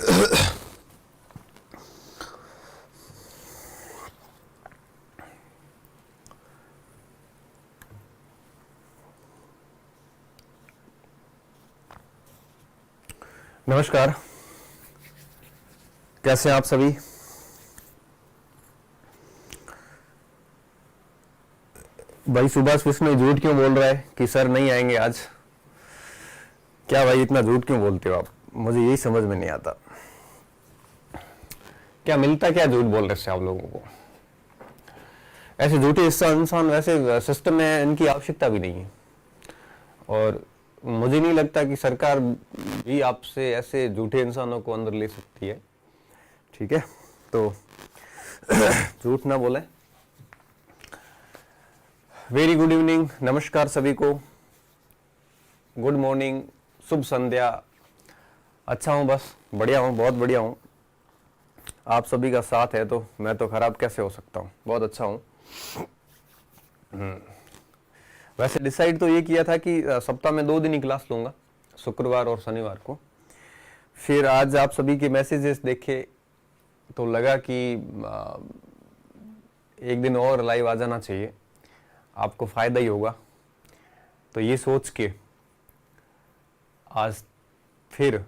नमस्कार, कैसे हैं आप सभी। भाई सुभाष विष्णु झूठ क्यों बोल रहा है कि सर नहीं आएंगे आज। क्या भाई इतना झूठ क्यों बोलते हो आप, मुझे यही समझ में नहीं आता। क्या मिलता, क्या झूठ बोल रहे हैं आप लोगों को। ऐसे झूठे इंसान वैसे सिस्टम में इनकी आवश्यकता भी नहीं है, और मुझे नहीं लगता कि सरकार भी आपसे ऐसे झूठे इंसानों को अंदर ले सकती है। ठीक है, तो झूठ ना बोले। वेरी गुड इवनिंग, नमस्कार सभी को, गुड मॉर्निंग, शुभ संध्या। अच्छा हूँ, बस बढ़िया हूँ, बहुत बढ़िया हूँ। आप सभी का साथ है तो मैं तो खराब कैसे हो सकता हूँ, बहुत अच्छा हूँ। वैसे डिसाइड तो ये किया था कि सप्ताह में 2 दिन ही क्लास लूँगा, शुक्रवार और शनिवार को। फिर आज आप सभी के मैसेजेस देखे तो लगा कि एक दिन और लाइव आ जाना चाहिए, आपको फ़ायदा ही होगा। तो ये सोच के आज फिर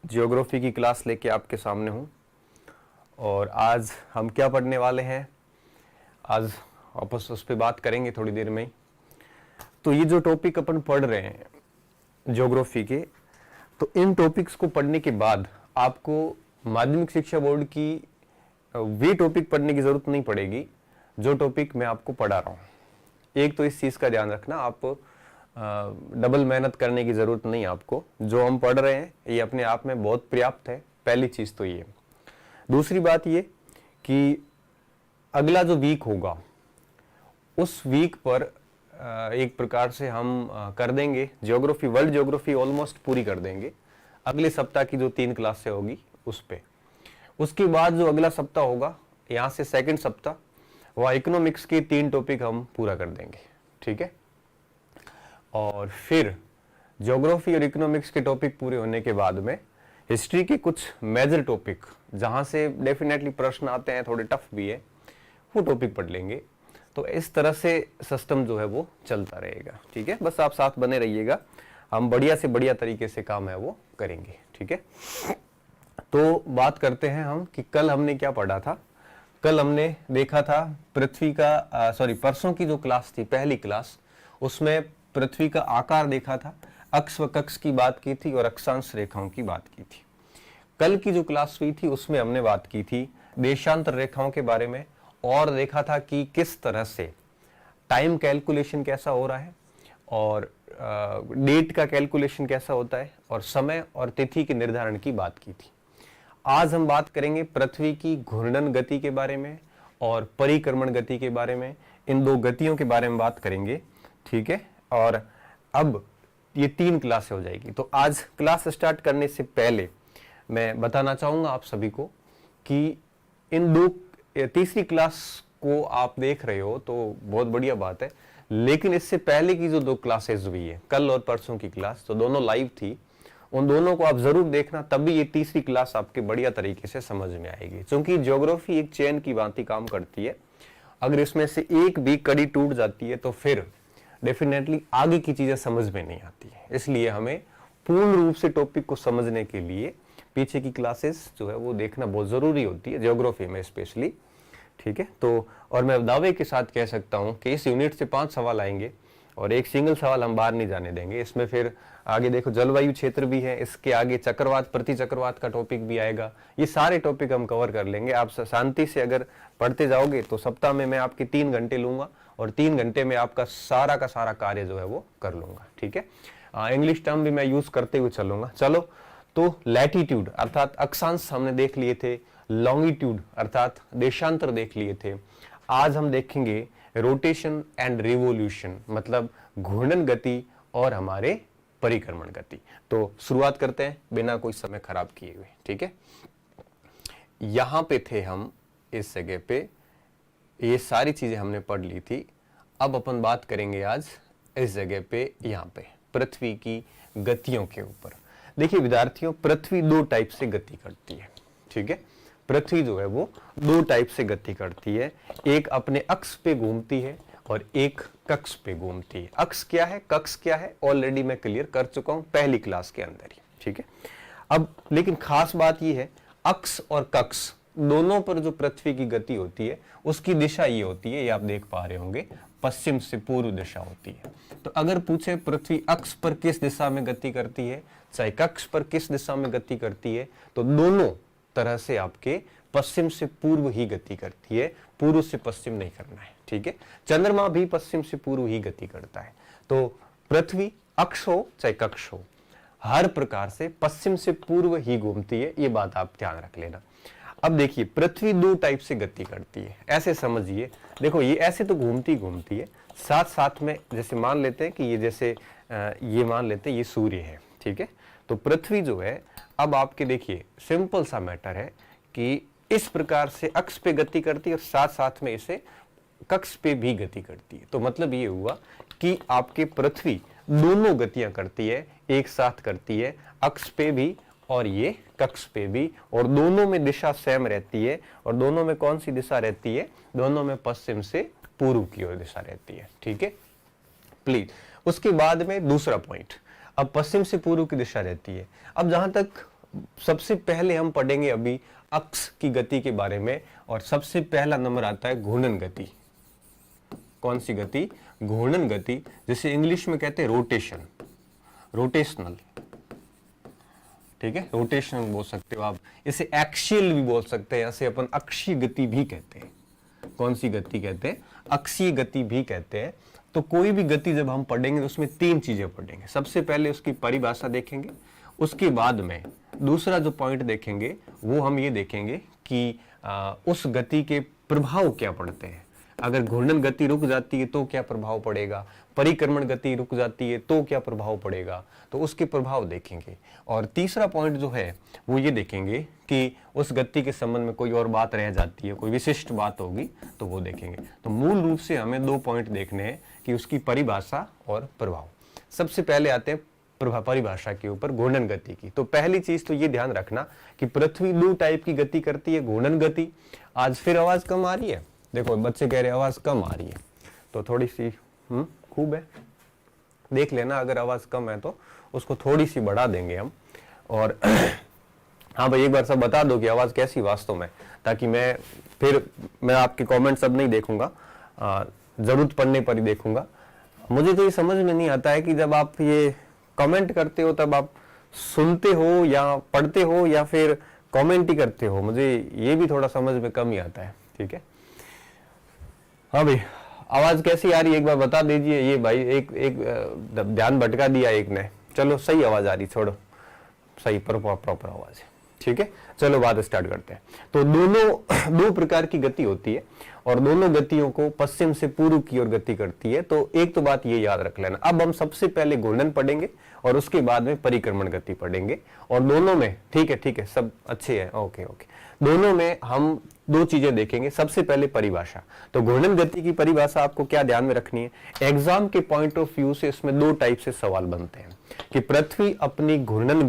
जियोग्राफी की क्लास लेके आपके सामने हूँ। और आज हम क्या पढ़ने वाले हैं, आज वापस उस पर बात करेंगे थोड़ी देर में ही। तो ये जो टॉपिक अपन पढ़ रहे हैं जियोग्राफी के, तो इन टॉपिक्स को पढ़ने के बाद आपको माध्यमिक शिक्षा बोर्ड की वे टॉपिक पढ़ने की ज़रूरत नहीं पड़ेगी जो टॉपिक मैं आपको पढ़ा रहा हूँ। एक तो इस चीज़ का ध्यान रखना, आप डबल मेहनत करने की ज़रूरत नहीं है आपको। जो हम पढ़ रहे हैं ये अपने आप में बहुत पर्याप्त है, पहली चीज़ तो ये। दूसरी बात ये कि अगला जो वीक होगा उस वीक पर एक प्रकार से हम कर देंगे ज्योग्राफी, वर्ल्ड ज्योग्राफी ऑलमोस्ट पूरी कर देंगे अगले सप्ताह की जो 3 क्लासें होगी उस पे। उसके बाद जो अगला सप्ताह होगा, यहाँ से सेकंड सप्ताह, वह इकोनॉमिक्स के 3 टॉपिक हम पूरा कर देंगे। ठीक है, और फिर ज्योग्राफी और इकोनॉमिक्स के टॉपिक पूरे होने के बाद में हिस्ट्री के कुछ मेजर टॉपिक जहाँ से डेफिनेटली प्रश्न आते हैं, थोड़े टफ भी है, वो टॉपिक पढ़ लेंगे। तो इस तरह से सिस्टम जो है वो चलता रहेगा। ठीक है, बस आप साथ बने रहिएगा, हम बढ़िया से बढ़िया तरीके से काम है वो करेंगे। ठीक है, तो बात करते हैं हम कि कल हमने क्या पढ़ा था। कल हमने देखा था पृथ्वी का परसों की जो क्लास थी, पहली क्लास, उसमें पृथ्वी का आकार देखा था, अक्ष व कक्ष की बात की थी और अक्षांश रेखाओं की बात की थी। कल की जो क्लास हुई थी उसमें हमने बात की थी देशांतर रेखाओं के बारे में, और देखा था कि किस तरह से टाइम कैलकुलेशन कैसा हो रहा है और डेट का कैलकुलेशन कैसा होता है, और समय और तिथि के निर्धारण की बात की थी। आज हम बात करेंगे पृथ्वी की घूर्णन गति के बारे में और परिक्रमण गति के बारे में। इन 2 गतियों के बारे में बात करेंगे। ठीक है, और अब ये 3 क्लासें हो जाएगी। तो आज क्लास स्टार्ट करने से पहले मैं बताना चाहूँगा आप सभी को कि इन तीसरी क्लास को आप देख रहे हो तो बहुत बढ़िया बात है, लेकिन इससे पहले की जो 2 क्लासेस हुई है, कल और परसों की क्लास, तो दोनों लाइव थी, उन दोनों को आप जरूर देखना, तभी ये तीसरी क्लास आपके बढ़िया तरीके से समझ में आएगी। क्योंकि ज्योग्राफी एक चेन की भांति काम करती है, अगर इसमें से एक भी कड़ी टूट जाती है तो फिर डेफिनेटली आगे की चीजें समझ में नहीं आती है। इसलिए हमें पूर्ण रूप से टॉपिक को समझने के लिए पीछे की क्लासेस जो है वो देखना बहुत जरूरी होती है, ज्योग्राफी में स्पेशली। ठीक है, तो और मैं दावे के साथ कह सकता हूं कि इस यूनिट से 5 सवाल आएंगे और एक सिंगल सवाल हम बाहर नहीं जाने देंगे। इसमें फिर आगे देखो जलवायु क्षेत्र भी है, इसके आगे चक्रवात, प्रति चक्रवात का टॉपिक भी आएगा। ये सारे टॉपिक हम कवर कर लेंगे। आप शांति से अगर पढ़ते जाओगे तो सप्ताह में मैं आपके 3 घंटे लूंगा और 3 घंटे में आपका सारा का सारा कार्य जो है वो कर लूंगा। ठीक है, इंग्लिश टर्म भी मैं यूज करते हुए चलूंगा। चलो, तो लैटिट्यूड अर्थात अक्षांश हमने देख लिए थे, लॉन्गिट्यूड अर्थात देशांतर देख लिए थे। आज हम देखेंगे रोटेशन एंड रिवोल्यूशन, मतलब घूर्णन गति और हमारे परिक्रमण गति। तो शुरुआत करते हैं बिना कोई समय खराब किए हुए। ठीक है, यहां पे थे हम, इस जगह पे ये सारी चीजें हमने पढ़ ली थी। अब अपन बात करेंगे आज इस जगह पे, यहां पे पृथ्वी की गतियों के ऊपर। देखिए विद्यार्थियों, पृथ्वी दो टाइप से गति करती है, ठीक है। पृथ्वी जो है वो दो टाइप से गति करती है, एक अपने अक्ष पे घूमती है और एक कक्ष पे घूमती है। अक्ष क्या है, कक्ष क्या है, ऑलरेडी मैं क्लियर कर चुका हूं पहली क्लास के अंदर ही, ठीक है। अब लेकिन खास बात यह है, अक्ष और कक्ष दोनों पर जो पृथ्वी की गति होती है उसकी दिशा ये होती है, ये आप देख पा रहे होंगे, पश्चिम से पूर्व दिशा होती है। तो अगर पूछे पृथ्वी अक्ष पर किस दिशा में गति करती है, चाहे कक्ष पर किस दिशा में गति करती है, तो दोनों तरह से आपके पश्चिम से पूर्व ही गति करती है, पूर्व से पश्चिम नहीं करना है, ठीक है। चंद्रमा भी पश्चिम से पूर्व ही गति करता है। तो पृथ्वी अक्ष हो चाहे कक्ष हो, हर प्रकार से पश्चिम से पूर्व ही घूमती है, ये बात आप ध्यान रख लेना। अब देखिए पृथ्वी दो टाइप से गति करती है, ऐसे समझिए, देखो ये ऐसे तो घूमती घूमती है, साथ साथ में जैसे मान लेते हैं कि ये जैसे ये मान लेते हैं ये सूर्य है, ठीक है। तो पृथ्वी जो है, अब आपके देखिए सिंपल सा मैटर है कि इस प्रकार से अक्ष पे गति करती है और साथ साथ में इसे कक्ष पे भी गति करती है। तो मतलब ये हुआ कि आपके पृथ्वी दोनों गतियां करती है, एक साथ करती है, अक्ष पे भी और ये कक्ष पे भी, और दोनों में दिशा सेम रहती है। और दोनों में कौन सी दिशा रहती है, दोनों में पश्चिम से पूर्व की ओर दिशा रहती है, ठीक है प्लीज। उसके बाद में दूसरा पॉइंट, अब पश्चिम से पूर्व की दिशा रहती है। अब जहां तक सबसे पहले हम पढ़ेंगे अभी अक्ष की गति के बारे में, और सबसे पहला नंबर आता है घूर्णन गति। कौन सी गति, घूर्णन गति, जिसे इंग्लिश में कहते हैं रोटेशन, रोटेशनल, ठीक है, रोटेशनल बोल सकते हो आप, इसे एक्सियल भी बोल सकते हैं, इसे अपन अक्षीय गति भी कहते हैं। कौन सी गति कहते हैं, अक्षीय गति भी कहते हैं। तो कोई भी गति जब हम पढ़ेंगे तो उसमें तीन चीजें पढ़ेंगे। सबसे पहले उसकी परिभाषा देखेंगे, उसके बाद में दूसरा जो पॉइंट देखेंगे वो हम ये देखेंगे कि उस गति के प्रभाव क्या पड़ते हैं। अगर घूर्णन गति रुक जाती है तो क्या प्रभाव पड़ेगा, परिक्रमण गति रुक जाती है तो क्या प्रभाव पड़ेगा, तो उसके प्रभाव देखेंगे। और तीसरा पॉइंट जो है वो ये देखेंगे कि उस गति के संबंध में कोई और बात रह जाती है, कोई विशिष्ट बात होगी तो वो देखेंगे। तो मूल रूप से हमें दो पॉइंट देखने हैं कि उसकी परिभाषा और प्रभाव। सबसे पहले आते हैं परिभाषा के ऊपर, घूर्णन गति की। तो पहली चीज तो ये ध्यान रखना कि पृथ्वी दो टाइप की गति करती है, घूर्णन गति। आज फिर आवाज कम आ रही है, देखो बच्चे कह रहे हैं आवाज कम आ रही है, तो थोड़ी सी खूब है, देख लेना अगर आवाज कम है तो उसको थोड़ी सी बढ़ा देंगे हम। और हाँ भाई एक बार सब बता दो कि आवाज कैसी वास्तव में, ताकि मैं आपके कमेंट सब नहीं देखूंगा, जरूरत पड़ने पर ही देखूंगा। मुझे तो ये समझ में नहीं आता है कि जब आप ये कमेंट करते हो तब आप सुनते हो या पढ़ते हो या फिर कमेंट ही करते हो, मुझे ये भी थोड़ा समझ में कम ही आता है, ठीक है। हाँ भाई आवाज कैसी आ रही है एक बार बता दीजिए। ये भाई एक ध्यान भटका दिया एक ने, चलो सही आवाज आ रही, छोड़ो सही प्रॉपर आवाज है, ठीक है। चलो बात स्टार्ट करते हैं। तो दोनों दो प्रकार की गति होती है और दोनों गतियों को पश्चिम से पूर्व की ओर गति करती है। तो एक तो बात ये याद रख लेना। अब हम सबसे पहले घूर्णन पढ़ेंगे और उसके बाद में परिक्रमण गति पढ़ेंगे, और दोनों में ठीक है सब अच्छे हैं, ओके दोनों में हम दो चीजें देखेंगे। सबसे पहले परिभाषा, तो घूर्णन गति की परिभाषा आपको क्या ध्यान में रखनी है, एग्जाम के पॉइंट ऑफ व्यू से इसमें दो टाइप से सवाल बनते हैं कि पृथ्वी अपनी घूर्णन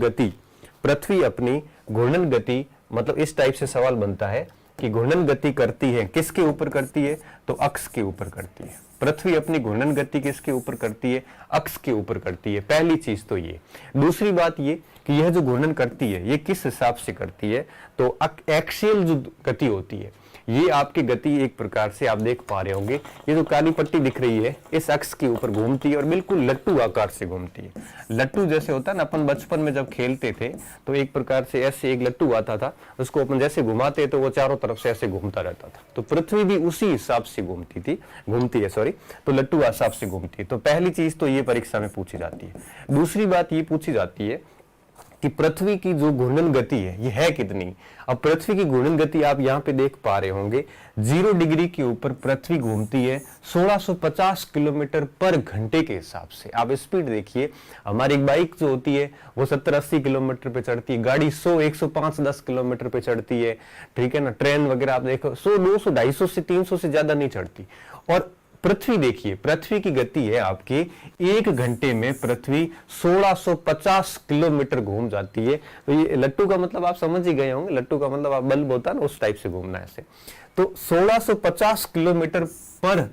गति मतलब इस टाइप से सवाल बनता है कि घूर्णन गति करती है किसके ऊपर करती है, तो अक्ष के ऊपर करती है। पृथ्वी अपनी घूर्णन गति किसके ऊपर करती है, अक्ष के ऊपर करती है। पहली चीज तो ये। दूसरी बात ये कि यह जो घूर्णन करती है ये किस हिसाब से करती है, तो एक्सियल जो गति होती है ये आपकी गति एक प्रकार से आप देख पा रहे होंगे, ये जो काली पट्टी दिख रही है इस अक्ष के ऊपर घूमती है और बिल्कुल लट्टू आकार से घूमती है। लट्टू जैसे होता है ना, अपन बचपन में जब खेलते थे तो एक प्रकार से ऐसे एक लट्टू आता था, उसको अपन जैसे घुमाते तो वो चारों तरफ से ऐसे घूमता रहता था। तो पृथ्वी भी उसी हिसाब से घूमती है, तो लट्टू हिसाब से घूमती है। तो पहली चीज तो ये परीक्षा में पूछी जाती है। दूसरी बात ये पूछी जाती है कि पृथ्वी की जो घूर्णन गति है ये है कितनी। अब पृथ्वी की घूर्णन गति आप यहाँ पे देख पा रहे होंगे, 0 डिग्री के ऊपर पृथ्वी घूमती है 1650 किलोमीटर पर घंटे के हिसाब से। आप स्पीड देखिए, हमारी एक बाइक जो होती है वो 70-80 किलोमीटर पे चढ़ती है, गाड़ी 100, 105, 10 किलोमीटर पे चढ़ती है, ठीक है ना। ट्रेन वगैरह आप देखो 100, 200, 250 से 300 से ज्यादा नहीं चढ़ती। और पृथ्वी देखिए, पृथ्वी की गति है आपकी 1 घंटे में पृथ्वी 1650 किलोमीटर घूम जाती है। तो ये लट्टू का मतलब आप समझ ही गए होंगे, लट्टू का मतलब आप बल्ब होता है ना, उस टाइप से घूमना है ऐसे। तो 1650 किलोमीटर पर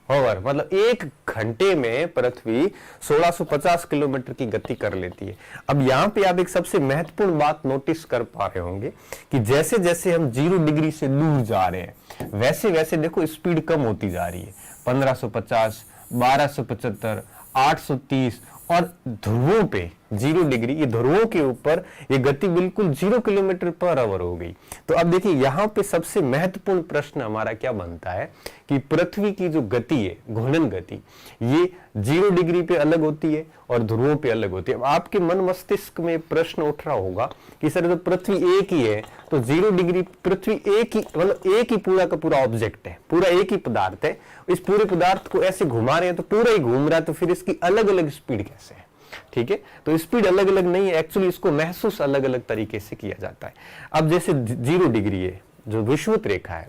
आवर, मतलब 1 घंटे में पृथ्वी 1650 किलोमीटर की गति कर लेती है। अब यहाँ पे आप एक सबसे महत्वपूर्ण बात नोटिस कर पा रहे होंगे कि जैसे जैसे हम 0 डिग्री से दूर जा रहे हैं वैसे वैसे देखो स्पीड कम होती जा रही है। 1550, 1275, 830 और ध्रुवों पे 0 डिग्री, ये ध्रुवों के ऊपर ये गति बिल्कुल 0 किलोमीटर पर आवर हो गई। तो अब देखिए यहाँ पे सबसे महत्वपूर्ण प्रश्न हमारा क्या बनता है कि पृथ्वी की जो गति है, घूर्णन गति, ये 0 डिग्री पे अलग होती है और ध्रुवों पे अलग होती है। अब आपके मन मस्तिष्क में प्रश्न उठ रहा होगा कि सर, तो पृथ्वी एक ही है तो 0 डिग्री, पृथ्वी एक ही, मतलब एक ही पूरा का पूरा ऑब्जेक्ट है, पूरा एक ही पदार्थ है, इस पूरे पदार्थ को ऐसे घुमा रहे हैं तो पूरा ही घूम रहा है, तो फिर इसकी अलग अलग स्पीड कैसे है? ठीक है, तो स्पीड अलग अलग नहीं है, एक्चुअली इसको महसूस अलग अलग तरीके से किया जाता है। अब जैसे 0 डिग्री है जो विषुवत रेखा है,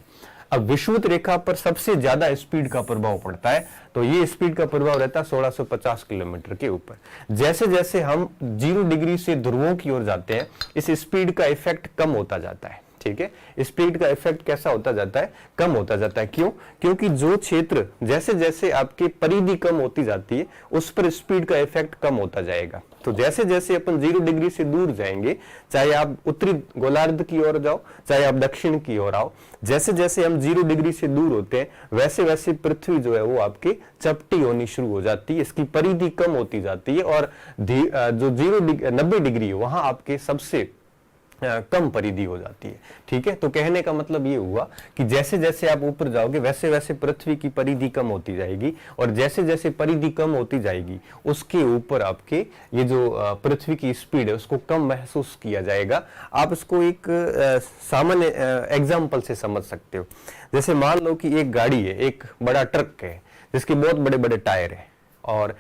अब विषुवत रेखा पर सबसे ज्यादा स्पीड का प्रभाव पड़ता है, तो ये स्पीड का प्रभाव रहता है 1650 किलोमीटर के ऊपर। जैसे जैसे हम 0 डिग्री से ध्रुवों की ओर जाते हैं, इस स्पीड का इफेक्ट कम होता जाता है। ठीक है, स्पीड का इफेक्ट कैसा होता जाता है? कम होता जाता है। क्यों? क्योंकि जो क्षेत्र जैसे जैसे आपकी परिधि कम होती जाती है उस पर स्पीड का इफेक्ट कम होता जाएगा। तो जैसे जैसे अपन 0 डिग्री से दूर जाएंगे, चाहे आप उत्तरी गोलार्ध की ओर जाओ, चाहे आप दक्षिण की ओर आओ, जैसे जैसे हम 0 डिग्री से दूर होते हैं वैसे वैसे पृथ्वी जो है वो आपकी चपटी होनी शुरू हो जाती है, इसकी परिधि कम होती जाती है और जो 90 डिग्री है वहां आपके सबसे कम परिधि हो जाती है। ठीक है, तो कहने का मतलब ये हुआ कि जैसे जैसे आप ऊपर जाओगे वैसे वैसे पृथ्वी की परिधि कम होती जाएगी और जैसे जैसे परिधि कम होती जाएगी उसके ऊपर आपके ये जो पृथ्वी की स्पीड है उसको कम महसूस किया जाएगा। आप इसको एक सामान्य एग्जाम्पल से समझ सकते हो। जैसे मान लो कि एक गाड़ी है, एक बड़ा ट्रक है जिसके बहुत बड़े बड़े टायर है और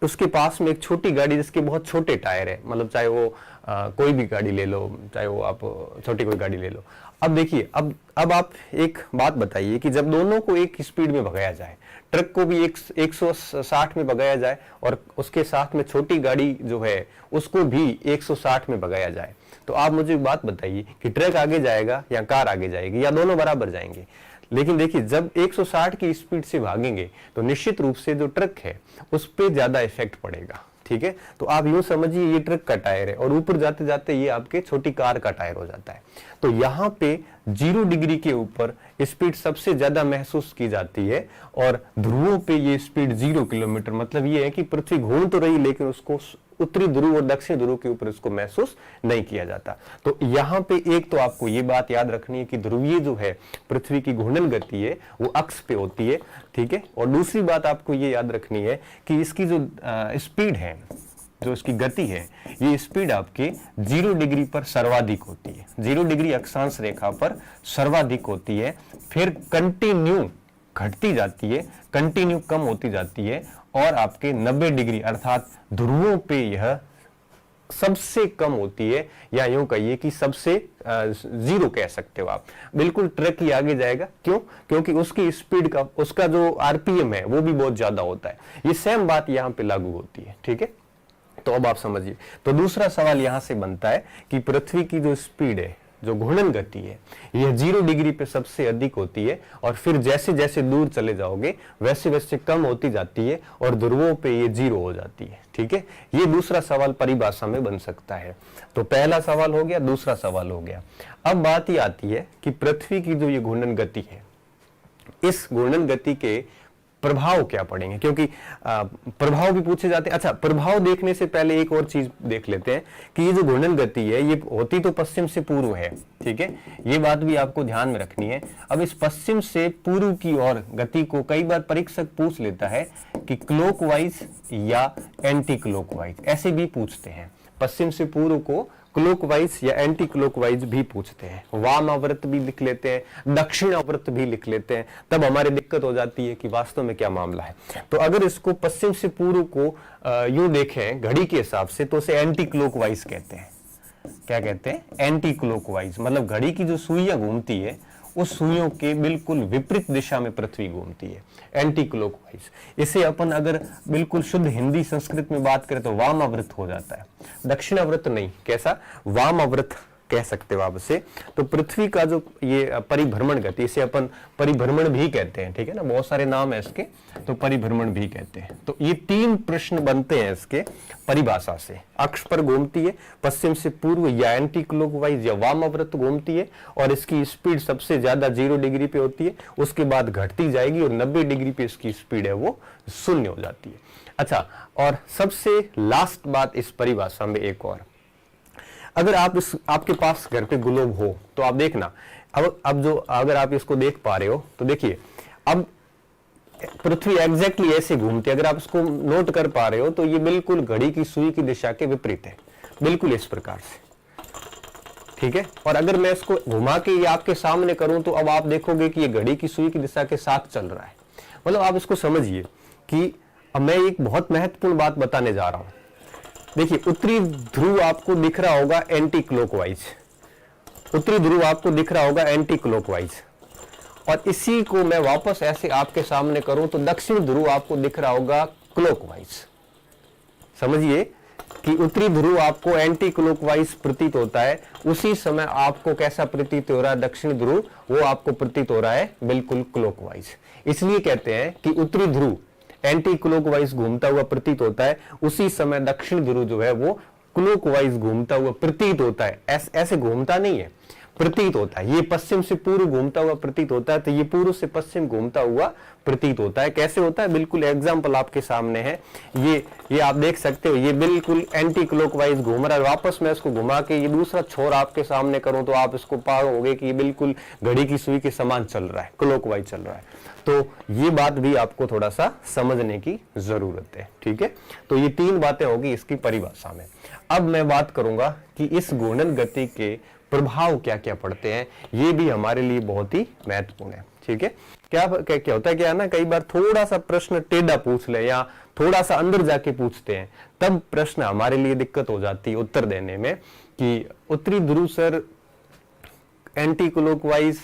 उसके पास में एक छोटी गाड़ी जिसके बहुत छोटे टायर है, मतलब चाहे वो कोई भी गाड़ी ले लो, चाहे वो आप छोटी कोई गाड़ी ले लो। अब देखिए, अब आप एक बात बताइए कि जब दोनों को एक स्पीड में भगाया जाए, ट्रक को भी 160 में भगाया जाए और उसके साथ में छोटी गाड़ी जो है उसको भी 160 में भगाया जाए, तो आप मुझे एक बात बताइए कि ट्रक आगे जाएगा या कार आगे जाएगी या दोनों बराबर जाएंगे? लेकिन देखिए, जब 160 की स्पीड से भागेंगे तो निश्चित रूप से जो ट्रक है उस पर ज्यादा इफेक्ट पड़ेगा। ठीक है, तो आप यूं समझिए ये ट्रक का टायर है और ऊपर जाते जाते ये आपके छोटी कार का टायर हो जाता है। तो यहाँ पे 0 डिग्री के ऊपर स्पीड सबसे ज्यादा महसूस की जाती है और ध्रुवों पे ये स्पीड 0 किलोमीटर, मतलब ये है कि पृथ्वी घूम तो रही लेकिन उसको उत्तरी ध्रुव और दक्षिण ध्रुव के ऊपर इसको महसूस नहीं किया जाता। तो यहाँ पे एक तो आपको ये बात याद रखनी है कि ध्रुवीय जो है पृथ्वी की घूर्णन गति है वो अक्ष पे होती है। ठीक है, और दूसरी बात आपको ये याद रखनी है कि इसकी जो स्पीड है, जो इसकी गति है, ये स्पीड आपके 0 डिग्री पर सर्वाधिक होती है, 0 डिग्री अक्षांश रेखा पर सर्वाधिक होती है, फिर कंटिन्यू घटती जाती है, कंटिन्यू कम होती जाती है और आपके 90 डिग्री अर्थात ध्रुवों पे यह सबसे कम होती है, या यूं कहिए कि सबसे 0 कह सकते हो आप। बिल्कुल ट्रक ही आगे जाएगा। क्यों? क्योंकि उसकी स्पीड का, उसका जो आरपीएम है वो भी बहुत ज्यादा होता है। ये सेम बात यहां पे लागू होती है। ठीक है, तो अब आप समझिए। तो दूसरा सवाल यहां से बनता है कि पृथ्वी की जो स्पीड है, जो घूर्णन गति है, यह 0 डिग्री पे सबसे अधिक होती है और फिर जैसे जैसे दूर चले जाओगे वैसे वैसे कम होती जाती है और ध्रुवों पे ये 0 हो जाती है। ठीक है, ये दूसरा सवाल परिभाषा में बन सकता है। तो पहला सवाल हो गया, दूसरा सवाल हो गया। अब बात ये आती है कि पृथ्वी की जो ये घूर्णन गति है, इस घूर्णन गति के प्रभाव क्या पड़ेंगे, क्योंकि प्रभाव भी पूछे जाते हैं। अच्छा, प्रभाव देखने से पहले एक और चीज देख लेते हैं कि ये जो घूर्णन गति है ये होती तो पश्चिम से पूर्व है। ठीक है, ये बात भी आपको ध्यान में रखनी है। अब इस पश्चिम से पूर्व की ओर गति को कई बार परीक्षक पूछ लेता है कि क्लॉकवाइज या एंटी क्लॉकवाइज, ऐसे भी पूछते हैं। पश्चिम से पूर्व को क्लॉकवाइज या एंटी क्लॉकवाइज भी पूछते हैं, वामावर्त भी लिख लेते हैं, दक्षिणावर्त भी लिख लेते हैं। तब हमारी दिक्कत हो जाती है कि वास्तव में क्या मामला है। तो अगर इसको पश्चिम से पूर्व को यूं देखें घड़ी के हिसाब से तो उसे एंटी क्लॉकवाइज कहते हैं। क्या कहते हैं? एंटी क्लॉकवाइज, मतलब घड़ी की जो सुइयां घूमती है उस सुइयों के बिल्कुल विपरीत दिशा में पृथ्वी घूमती है, एंटी क्लॉकवाइज। इसे अपन अगर बिल्कुल शुद्ध हिंदी संस्कृत में बात करें तो वामाव्रत हो जाता है, दक्षिणाव्रत नहीं। कैसा? वामाव्रत कह सकते हो आप इसे। तो पृथ्वी का जो ये परिभ्रमण गति, इसे अपन परिभ्रमण भी कहते हैं, ठीक है ना, बहुत सारे नाम है इसके, तो परिभ्रमण भी कहते हैं। तो ये 3 प्रश्न बनते हैं इसके परिभाषा से। अक्ष पर घूमती है, पश्चिम से पूर्व या एंटी क्लॉकवाइज या वामाव्रत घूमती है, और इसकी स्पीड सबसे ज्यादा 0 डिग्री पे होती है, उसके बाद घटती जाएगी और 90 डिग्री पे इसकी स्पीड है वो 0 हो जाती है। अच्छा, और सबसे लास्ट बात इस परिभाषा में एक और, अगर आप आपके पास घर पे ग्लोब हो तो आप देखना, अब जो अगर आप इसको देख पा रहे हो तो देखिए, अब पृथ्वी एग्जैक्टली ऐसे घूमती है, अगर आप इसको नोट कर पा रहे हो तो ये बिल्कुल घड़ी की सुई की दिशा के विपरीत है, बिल्कुल इस प्रकार से, ठीक है। और अगर मैं इसको घुमा के ये आपके सामने करूं तो अब आप देखोगे कि ये घड़ी की सुई की दिशा के साथ चल रहा है। मतलब आप इसको समझिए कि अब मैं एक बहुत महत्वपूर्ण बात बताने जा रहा हूं। देखिए, उत्तरी ध्रुव आपको दिख रहा होगा एंटी क्लॉकवाइज, उत्तरी ध्रुव आपको दिख रहा होगा एंटी क्लॉकवाइज, और इसी को मैं वापस ऐसे आपके सामने करूं तो दक्षिण ध्रुव आपको दिख रहा होगा क्लॉकवाइज। समझिए कि उत्तरी ध्रुव आपको एंटी क्लॉकवाइज प्रतीत होता है, उसी समय आपको कैसा प्रतीत हो रहा है? दक्षिण ध्रुव वो आपको प्रतीत हो रहा है बिल्कुल क्लॉकवाइज। इसलिए कहते हैं कि उत्तरी ध्रुव एंटी क्लॉकवाइज घूमता हुआ प्रतीत होता है, उसी समय दक्षिण ध्रुव जो है वो क्लॉकवाइज घूमता हुआ प्रतीत होता है। ऐसे घूमता नहीं है, प्रतीत होता है। ये पश्चिम से पूर्व घूमता हुआ प्रतीत होता है, तो ये पूर्व से पश्चिम घूमता हुआ प्रतीत होता है। कैसे होता है? बिल्कुल एग्जाम्पल आपके सामने है, ये आप देख सकते हो, ये बिल्कुल एंटी क्लॉकवाइज घूम रहा है। वापस मैं इसको घुमा के ये दूसरा छोर आपके सामने करूं तो आप इसको पाओगे कि ये बिल्कुल घड़ी की सुई के समान चल रहा है, क्लॉकवाइज चल रहा है। तो ये बात भी आपको थोड़ा सा समझने की जरूरत है, ठीक है। तो ये 3 बातें होगी इसकी परिभाषा में। अब मैं बात करूंगा कि इस घूर्णन गति के प्रभाव क्या क्या पड़ते हैं, ये भी हमारे लिए बहुत ही महत्वपूर्ण है, ठीक है। क्या होता है, क्या ना, कई बार थोड़ा सा प्रश्न टेढ़ा पूछ ले या थोड़ा सा अंदर जाके पूछते हैं, तब प्रश्न हमारे लिए दिक्कत हो जाती है उत्तर देने में कि उत्तरी ध्रुव सर एंटी क्लॉकवाइज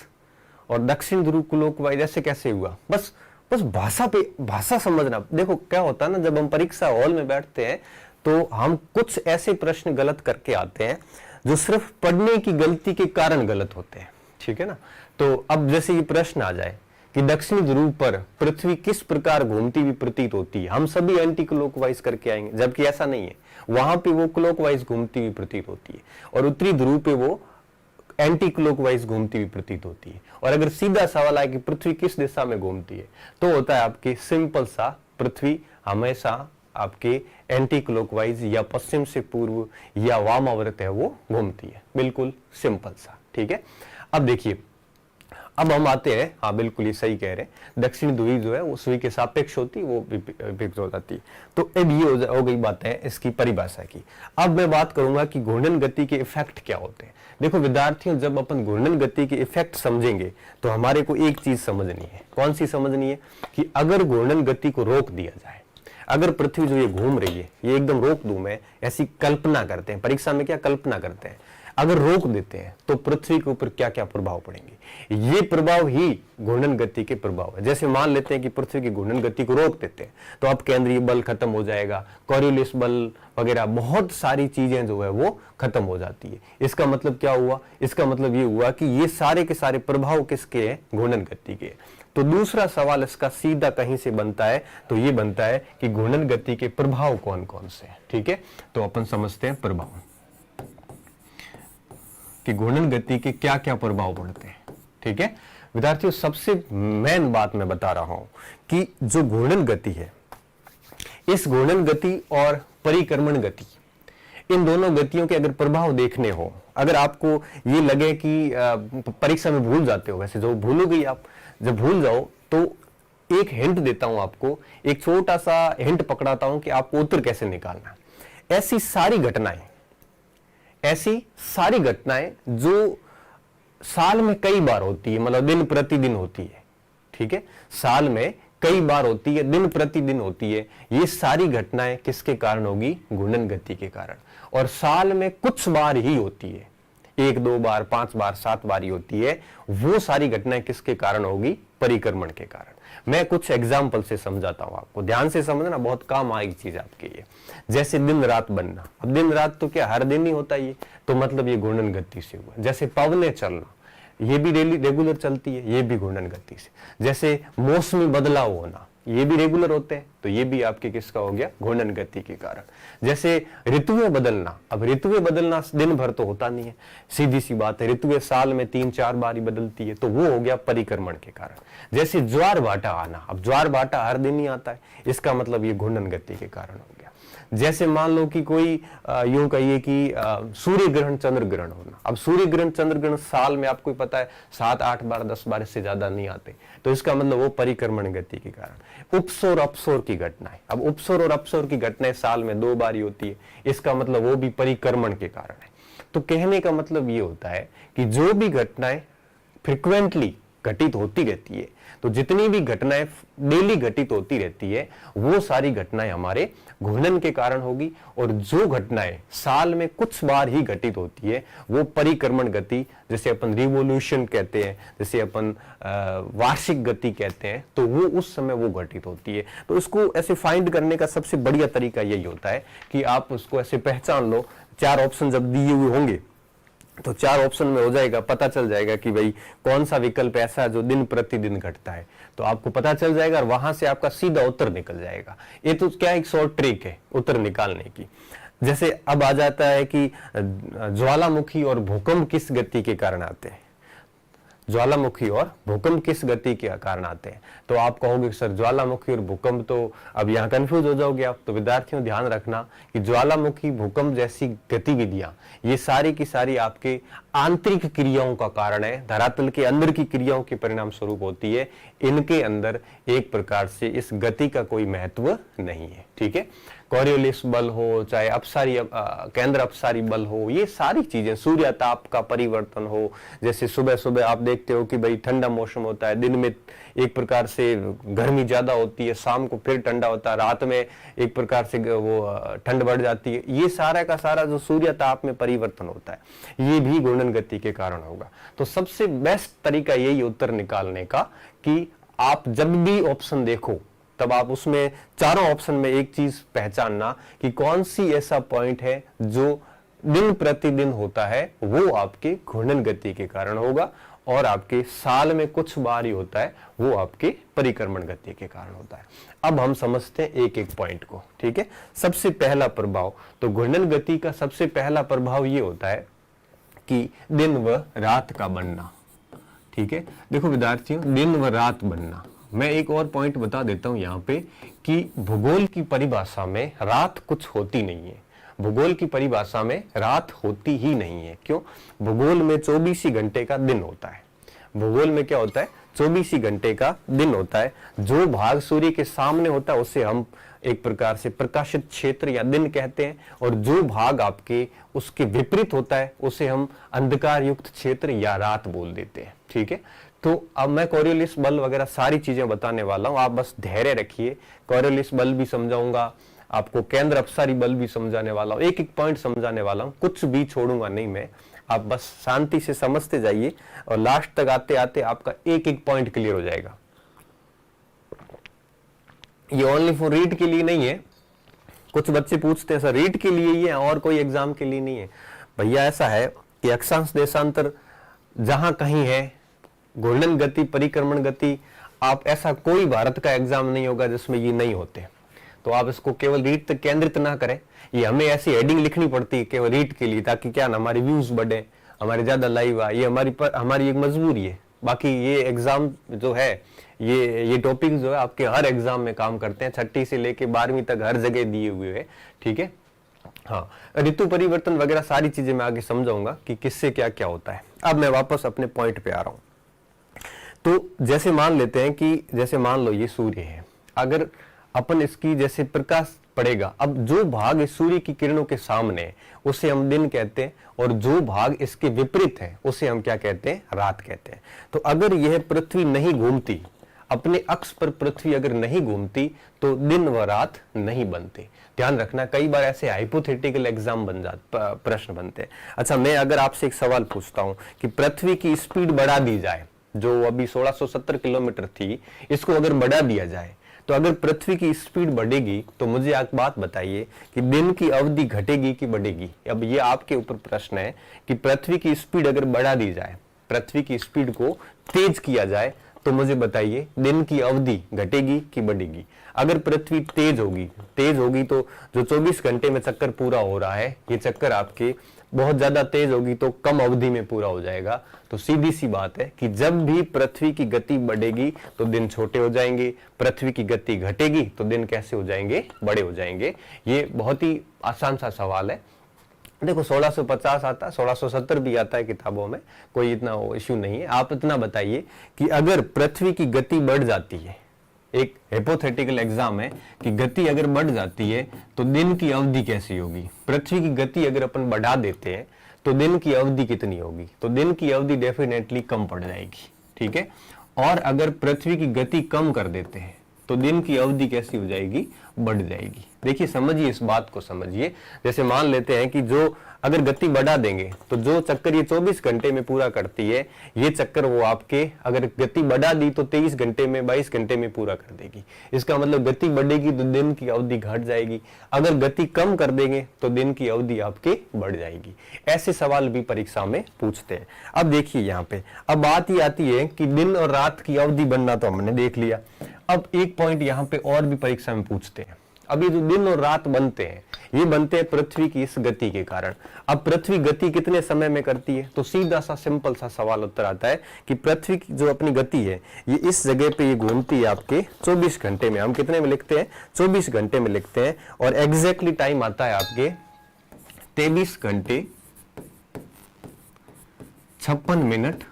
और दक्षिण ध्रुव क्लॉकवाइज ऐसे कैसे हुआ? बस भाषा समझना। देखो क्या होता है ना, जब हम परीक्षा हॉल में बैठते हैं तो हम कुछ ऐसे प्रश्न गलत करके आते हैं जो सिर्फ पढ़ने की गलती के कारण गलत होते हैं, ठीक है ना। तो अब जैसे ये प्रश्न आ जाए कि दक्षिणी ध्रुव पर पृथ्वी किस प्रकार घूमती हुई प्रतीत होती है, हम सभी एंटी क्लॉकवाइज करके आएंगे, जबकि ऐसा नहीं है। वहां पे वो क्लॉकवाइज घूमती हुई प्रतीत होती है और उत्तरी ध्रुव पे वो एंटी क्लॉकवाइज घूमती हुई प्रतीत होती है। और अगर सीधा सवाल आए कि पृथ्वी किस दिशा में घूमती है, तो होता है आपके सिंपल सा, पृथ्वी हमेशा आपके एंटी क्लॉकवाइज या पश्चिम से पूर्व या वामाव्रत है वो घूमती है, बिल्कुल सिंपल सा, ठीक है। अब देखिए, अब हम आते हैं, हाँ बिल्कुल ये सही कह रहे हैं, दक्षिण ध्रुवी जो है वो सुई के सापेक्ष होती है, वो विपरीत हो जाती है। तो अब ये हो गई बातें इसकी परिभाषा की। अब मैं बात करूंगा कि घूर्णन गति के इफेक्ट क्या होते हैं। देखो विद्यार्थियों, जब अपन घूर्णन गति के इफेक्ट समझेंगे तो हमारे को एक चीज समझनी है। कौन सी समझनी है? कि अगर घूर्णन गति को रोक दिया जाए, अगर पृथ्वी जो ये घूम रही है ये एकदम रोक दूं मैं, ऐसी कल्पना करते हैं परीक्षा में, क्या कल्पना करते हैं, अगर रोक देते हैं तो पृथ्वी के ऊपर क्या क्या प्रभाव पड़ेंगे। ये प्रभाव ही घूर्णन गति के प्रभाव है। जैसे मान लेते हैं कि पृथ्वी की घूर्णन गति को रोक देते हैं तो अब केंद्रीय बल खत्म हो जाएगा, कोरियोलिस बल वगैरह बहुत सारी चीजें जो है वो खत्म हो जाती है। इसका मतलब क्या हुआ? इसका मतलब ये हुआ कि ये सारे के सारे प्रभाव किसके हैं? घूर्णन गति के। तो दूसरा सवाल इसका सीधा कहीं से बनता है, तो ये बनता है कि घूर्णन गति के प्रभाव कौन कौन से हैं, ठीक है। तो अपन समझते हैं प्रभाव कि घूर्णन गति के क्या क्या प्रभाव पड़ते हैं, ठीक है। विद्यार्थियों, सबसे मेन बात मैं बता रहा हूं कि जो घूर्णन गति है, इस घूर्णन गति और परिक्रमण गति, इन दोनों गतियों के अगर प्रभाव देखने हो, अगर आपको ये लगे कि परीक्षा में भूल जाते हो, वैसे जो भूलोगे आप, जब भूल जाओ तो एक हिंट देता हूं आपको, एक छोटा सा हिंट पकड़ाता हूं कि आपको उत्तर कैसे निकालना। ऐसी सारी घटनाएं जो साल में कई बार होती है, मतलब दिन प्रतिदिन होती है, ठीक है, साल में कई बार होती है, दिन प्रतिदिन होती है, ये सारी घटनाएं किसके कारण होगी? घूर्णन गति के कारण। और साल में कुछ बार ही होती है, 1 2 बार 5 बार 7 बारी होती है, वो सारी घटनाएं किसके कारण होगी? परिक्रमण के कारण। मैं कुछ एग्जाम्पल से समझाता हूं आपको, ध्यान से समझना, बहुत काम आएगी चीज आपके ये। जैसे दिन रात बनना, अब दिन रात तो क्या हर दिन ही होता है ये, तो मतलब ये घूर्णन गति से हुआ। जैसे पवने चलना, ये भी रेगुलर चलती है, ये भी घूर्णन गति से। जैसे मौसमी बदलाव होना, ये भी रेगुलर होते हैं, तो ये भी आपके किसका हो गया? घूर्णन गति के कारण। जैसे ऋतुएं बदलना, अब ऋतुएं बदलना दिन भर तो होता नहीं है, सीधी सी बात है, ऋतुएं साल में 3-4 बार बदलती है, तो वो हो गया परिक्रमण के कारण। जैसे ज्वार भाटा आना, अब ज्वार भाटा हर दिन ही आता है, इसका मतलब ये घूर्णन गति के कारण हो गया। जैसे मान लो कि कोई यूं कहिए कि सूर्य ग्रहण चंद्र ग्रहण होना, अब सूर्य ग्रहण चंद्र ग्रहण साल में आपको पता है 7-8 बार 10 बार से ज्यादा नहीं आते, तो इसका मतलब वो परिक्रमण गति के कारण। उपसौर अपसौर की घटनाएं, अब उपसौर और अपसौर की घटनाएं साल में 2 बार ही होती है, इसका मतलब वो भी परिक्रमण के कारण है। तो कहने का मतलब ये होता है कि जो भी घटनाएं फ्रिक्वेंटली घटित होती रहती है, तो जितनी भी घटनाएं डेली घटित होती रहती है, वो सारी घटनाएं हमारे घूर्णन के कारण होगी। और जो घटनाएं साल में कुछ बार ही घटित होती है, वो परिक्रमण गति, जैसे अपन रिवोल्यूशन कहते हैं, जैसे अपन वार्षिक गति कहते हैं, तो वो उस समय वो घटित होती है। तो इसको ऐसे फाइंड करने का सबसे बढ़िया तरीका यही होता है कि आप उसको ऐसे पहचान लो। 4 ऑप्शन जब दिए हुए होंगे तो 4 ऑप्शन में हो जाएगा, पता चल जाएगा कि भाई कौन सा विकल्प ऐसा है जो दिन प्रतिदिन घटता है, तो आपको पता चल जाएगा और वहां से आपका सीधा उत्तर निकल जाएगा। ये तो क्या एक शॉर्ट ट्रिक है उत्तर निकालने की। जैसे अब आ जाता है कि ज्वालामुखी और भूकंप किस गति के कारण आते हैं, ज्वालामुखी और भूकंप किस गति के कारण आते हैं, तो आप कहोगे सर ज्वालामुखी और भूकंप, तो अब यहाँ कंफ्यूज हो जाओगे आप। तो विद्यार्थियों ध्यान रखना कि ज्वालामुखी भूकंप जैसी गतिविधियां ये सारी की सारी आपके आंतरिक क्रियाओं का कारण है, धरातल के अंदर की क्रियाओं के परिणाम स्वरूप होती है। इनके अंदर एक प्रकार से इस गति का कोई महत्व नहीं है, ठीक है। कोरियोलिस बल हो, चाहे अपसारी केंद्र अपसारी बल हो, ये सारी चीजें, सूर्यताप का परिवर्तन हो, जैसे सुबह सुबह आप देखते हो कि भाई ठंडा मौसम होता है, दिन में एक प्रकार से गर्मी ज्यादा होती है, शाम को फिर ठंडा होता है, रात में एक प्रकार से वो ठंड बढ़ जाती है। ये सारा का सारा जो सूर्यताप में परिवर्तन होता है, ये भी घूर्णन गति के कारण होगा। तो सबसे बेस्ट तरीका यही उत्तर निकालने का कि आप जब भी ऑप्शन देखो तब आप उसमें चारों ऑप्शन में एक चीज पहचानना कि कौन सी ऐसा पॉइंट है जो दिन प्रतिदिन होता है, वो आपके घूर्णन गति के कारण होगा, और आपके साल में कुछ बार ही होता है, वो आपके परिक्रमण गति के कारण होता है। अब हम समझते हैं एक एक पॉइंट को, ठीक है। सबसे पहला प्रभाव, तो घूर्णन गति का सबसे पहला प्रभाव ये होता है कि दिन व रात का बनना, ठीक है। देखो विद्यार्थियों, दिन व रात बनना, मैं एक और पॉइंट बता देता हूं यहाँ पे कि भूगोल की परिभाषा में रात कुछ होती नहीं है। भूगोल की परिभाषा में रात होती ही नहीं है। क्यों? भूगोल में 24 ही घंटे का दिन होता है। भूगोल में क्या होता है? 24 ही घंटे का दिन होता है। जो भाग सूर्य के सामने होता है उसे हम एक प्रकार से प्रकाशित क्षेत्र या दिन कहते हैं, और जो भाग आपके उसके विपरीत होता है उसे हम अंधकार युक्त क्षेत्र या रात बोल देते हैं, ठीक है। तो अब मैं कोरियोलिस बल वगैरह सारी चीजें बताने वाला हूं, आप बस धैर्य रखिए। कोरियोलिस बल भी समझाऊंगा आपको, केंद्र अपसारी बल भी समझाने वाला हूं, एक एक पॉइंट समझाने वाला हूं, कुछ भी छोड़ूंगा नहीं मैं। आप बस शांति से समझते जाइए और लास्ट तक आते आते आपका एक एक पॉइंट क्लियर हो जाएगा। ये ओनली फॉर रीड के लिए नहीं है। कुछ बच्चे पूछते हैं सर रीड के लिए ही है और कोई एग्जाम के लिए नहीं है। भैया ऐसा है कि अक्षांश देशांतर जहां कहीं है, घूर्णन गति, परिक्रमण गति, आप ऐसा कोई भारत का एग्जाम नहीं होगा जिसमें ये नहीं होते। तो आप इसको केवल रीड तक केंद्रित ना करें। ये हमें ऐसी हेडिंग लिखनी पड़ती है केवल रीड के लिए, ताकि क्या ना हमारे व्यूज बढ़े, हमारे ज्यादा लाइव आए। ये हमारी एक मजबूरी है। बाकी ये एग्जाम जो है, ये टॉपिक जो है आपके हर एग्जाम में काम करते हैं, 6ठी से लेके 12वीं तक हर जगह दिए हुए है, ठीक है। हाँ, ऋतु परिवर्तन वगैरह सारी चीजें मैं आगे समझाऊंगा कि किससे क्या क्या होता है। अब मैं वापस अपने पॉइंट पे आ रहा हूं। तो जैसे मान लेते हैं कि जैसे मान लो ये सूर्य है, अगर अपन इसकी जैसे प्रकाश पड़ेगा, अब जो भाग इस सूर्य की किरणों के सामने है उसे हम दिन कहते हैं, और जो भाग इसके विपरीत है उसे हम क्या कहते हैं? रात कहते हैं। तो अगर यह पृथ्वी नहीं घूमती, अपने अक्ष पर पृथ्वी अगर नहीं घूमती तो दिन व रात नहीं बनते। ध्यान रखना, कई बार ऐसे हाइपोथेटिकल एग्जाम बन जाते, प्रश्न बनते हैं। अच्छा, मैं अगर आपसे एक सवाल पूछता हूं कि पृथ्वी की स्पीड बढ़ा दी जाए, जो अभी 1670 किलोमीटर थी, इसको अगर बढ़ा दिया जाए, तो अगर पृथ्वी की स्पीड बढ़ेगी तो मुझे एक बात बताइए कि दिन की अवधि घटेगी कि बढ़ेगी। अब ये आपके ऊपर प्रश्न है कि पृथ्वी की स्पीड अगर बढ़ा दी जाए, पृथ्वी की स्पीड को तेज किया जाए, तो मुझे बताइए दिन की अवधि घटेगी कि बढ़ेगी। अगर पृथ्वी तेज होगी तो जो 24 घंटे में चक्कर पूरा हो रहा है, ये चक्कर आपके बहुत ज्यादा तेज होगी तो कम अवधि में पूरा हो जाएगा। तो सीधी सी बात है कि जब भी पृथ्वी की गति बढ़ेगी तो दिन छोटे हो जाएंगे, पृथ्वी की गति घटेगी तो दिन कैसे हो जाएंगे, बड़े हो जाएंगे। ये बहुत ही आसान सा सवाल है। देखो 1650 आता है, 1670 भी आता है किताबों में, कोई इतना इश्यू नहीं है। आप इतना बताइए कि अगर पृथ्वी की गति बढ़ जाती है, एक हाइपोथेटिकल एग्जाम है कि गति अगर बढ़ जाती है तो दिन की अवधि कैसी होगी। पृथ्वी की गति अगर अपन बढ़ा देते हैं तो दिन की अवधि कितनी होगी, तो दिन की अवधि डेफिनेटली कम पड़ जाएगी, ठीक है। और अगर पृथ्वी की गति कम कर देते हैं तो दिन की अवधि कैसी हो जाएगी, बढ़ जाएगी। देखिए समझिए, इस बात को समझिए। जैसे मान लेते हैं कि जो अगर गति बढ़ा देंगे तो जो चक्कर ये 24 घंटे में पूरा करती है, ये चक्कर वो आपके अगर गति बढ़ा दी तो 23 घंटे में, 22 घंटे में पूरा कर देगी। इसका मतलब गति बढ़ेगी तो दिन की अवधि घट जाएगी, अगर गति कम कर देंगे तो दिन की अवधि आपके बढ़ जाएगी। ऐसे सवाल भी परीक्षा में पूछते हैं। अब देखिए यहाँ पे अब बात ही आती है कि दिन और रात की अवधि बनना तो हमने देख लिया। अब एक पॉइंट यहाँ पे और भी परीक्षा में पूछते हैं। अब ये जो दिन और रात बनते हैं, ये बनते हैं पृथ्वी की इस गति के कारण। अब पृथ्वी गति कितने समय में करती है, तो सीधा सा सिंपल सा सवाल उत्तर आता है कि पृथ्वी की जो अपनी गति है, ये इस जगह पे ये घूमती है आपके 24 घंटे में। हम कितने में लिखते हैं, 24 घंटे में लिखते हैं। और एग्जैक्टली टाइम आता है आपके 23 घंटे 56 मिनट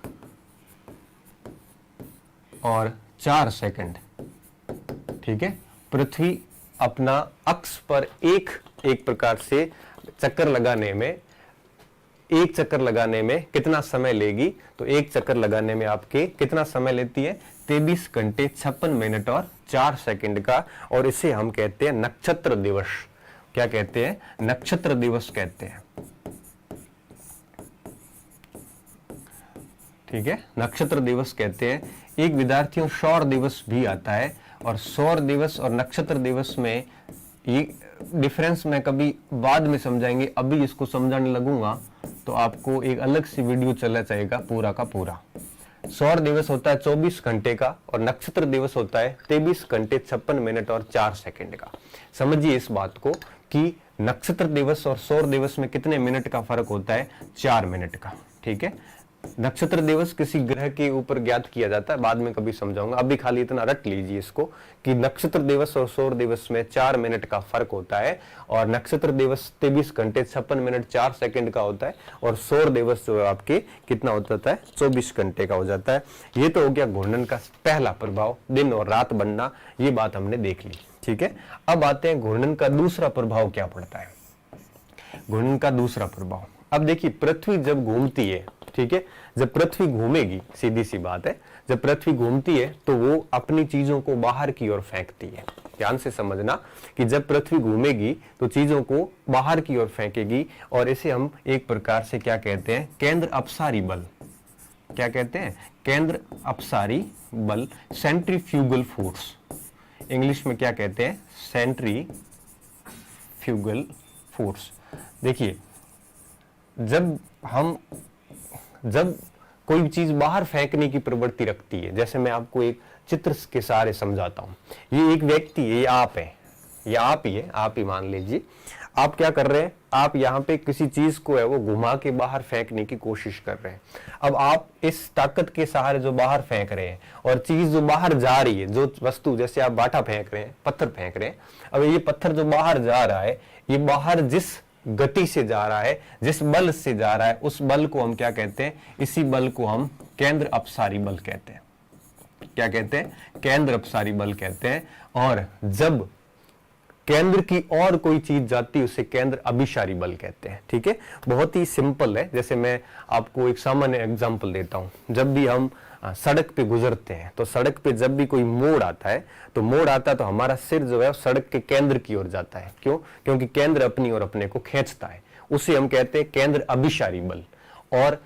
और 4 सेकंड, ठीक है। पृथ्वी अपना अक्ष पर एक प्रकार से चक्कर लगाने में, एक चक्कर लगाने में कितना समय लेगी, तो एक चक्कर लगाने में आपके कितना समय लेती है, 23 घंटे 56 मिनट और 4 सेकंड का। और इसे हम कहते हैं नक्षत्र दिवस। क्या कहते हैं, नक्षत्र दिवस कहते हैं, ठीक है, नक्षत्र दिवस कहते हैं। एक विद्यार्थियों सौर दिवस भी आता है, और सौर दिवस और नक्षत्र दिवस में ये डिफरेंस मैं कभी बाद में समझाएंगे। अभी इसको समझाने लगूंगा तो आपको एक अलग सी वीडियो चला जाएगा पूरा का पूरा। सौर दिवस होता है 24 घंटे का और नक्षत्र दिवस होता है 23 घंटे 56 मिनट और 4 सेकंड का। समझिए इस बात को कि नक्षत्र दिवस और सौर दिवस में कितने मिनट का फर्क होता है, 4 मिनट का, ठीक है। नक्षत्र दिवस किसी ग्रह के ऊपर ज्ञात किया जाता है, बाद में कभी समझाऊंगा। अभी खाली इतना रट लीजिए इसको कि नक्षत्र दिवस और सौर दिवस में 4 मिनट का फर्क होता है, और नक्षत्र दिवस 23 घंटे 56 मिनट 4 सेकंड का होता है, और सौर दिवस जो है आपके कितना हो जाता है, 24 घंटे का हो जाता है। ये तो हो गया घूर्णन का पहला प्रभाव, दिन और रात बनना, ये बात हमने देख ली, ठीक है। अब आते हैं घूर्णन का दूसरा प्रभाव क्या पड़ता है। घूर्णन का दूसरा प्रभाव, अब देखिए पृथ्वी जब घूमती है, ठीक है, जब पृथ्वी घूमेगी, सीधी सी बात है, जब पृथ्वी घूमती है तो वो अपनी चीजों को बाहर की ओर फेंकती है। ध्यान से समझना कि जब पृथ्वी घूमेगी तो चीजों को बाहर की ओर फेंकेगी, और इसे हम एक प्रकार से क्या कहते हैं, केंद्र अपसारी बल। क्या कहते हैं, केंद्र अपसारी बल, सेंट्रीफ्यूगल फोर्स। इंग्लिश में क्या कहते हैं, सेंट्रीफ्यूगल फोर्स। देखिए जब कोई चीज बाहर फेंकने की प्रवृत्ति रखती है, जैसे मैं आपको एक चित्र के सहारे समझाता हूं। ये एक व्यक्ति है, ये आप है, ये आप ही है, आप ही मान लीजिए। आप क्या कर रहे हैं, आप यहाँ पे किसी चीज को है वो घुमा के बाहर फेंकने की कोशिश कर रहे हैं। अब आप इस ताकत के सहारे जो बाहर फेंक रहे हैं, और चीज जो बाहर जा रही है, जो वस्तु, जैसे आप बाटा फेंक रहे हैं, पत्थर फेंक रहे हैं, अब ये पत्थर जो बाहर जा रहा है, ये बाहर जिस गति से जा रहा है, जिस बल से जा रहा है, उस बल को हम क्या कहते हैं, इसी बल को हम केंद्र अपसारी बल कहते हैं। क्या कहते हैं, केंद्र अपसारी बल कहते हैं। और जब केंद्र की और कोई चीज जाती है उसे केंद्र अभिसारी बल कहते हैं, ठीक है। बहुत ही सिंपल है। जैसे मैं आपको एक सामान्य एग्जांपल देता हूं। जब भी हम सड़क पे गुजरते हैं तो सड़क पे जब भी कोई मोड़ आता है तो हमारा सिर जो है सड़क के केंद्र की ओर जाता है। क्यों? क्योंकि केंद्र अपनी ओर अपने को खींचता है, उसे हम कहते हैं केंद्र अभिसारी बल। और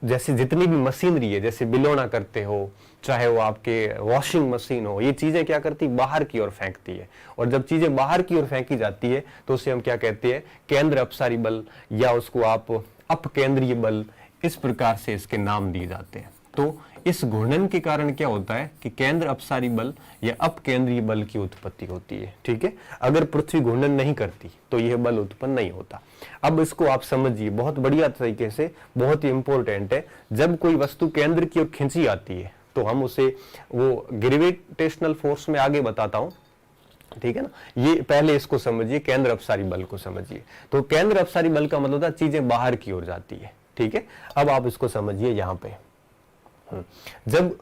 जैसे जितनी भी मशीनरी है, जैसे बिलोना करते हो, चाहे वो आपके वॉशिंग मशीन हो, ये चीजें क्या करती, बाहर की ओर फेंकती है। और जब चीजें बाहर की ओर फेंकी जाती है तो उसे हम क्या कहते हैं, केंद्र अपसारी बल, या उसको आप अपकेंद्रीय बल, इस प्रकार से इसके नाम दिए जाते हैं। तो इस घूर्णन के कारण क्या होता है कि केंद्र अपसारी बल या अपकेंद्रीय बल की उत्पत्ति होती है। ठीक है, अगर पृथ्वी घूर्णन नहीं करती तो यह बल उत्पन्न नहीं होता। अब इसको आप समझिए बहुत बढ़िया तरीके से, बहुत ही इंपॉर्टेंट है। जब कोई वस्तु केंद्र की ओर खींची आती है तो हम उसे वो ग्रेविटेशनल फोर्स में आगे बताता हूं, ठीक है ना। ये पहले इसको समझिए, केंद्र अपसारी बल को समझिए। तो केंद्र अपसारी बल का मतलब होता है चीजें बाहर की ओर जाती है। ठीक है, अब आप इसको समझिए यहां पे। जब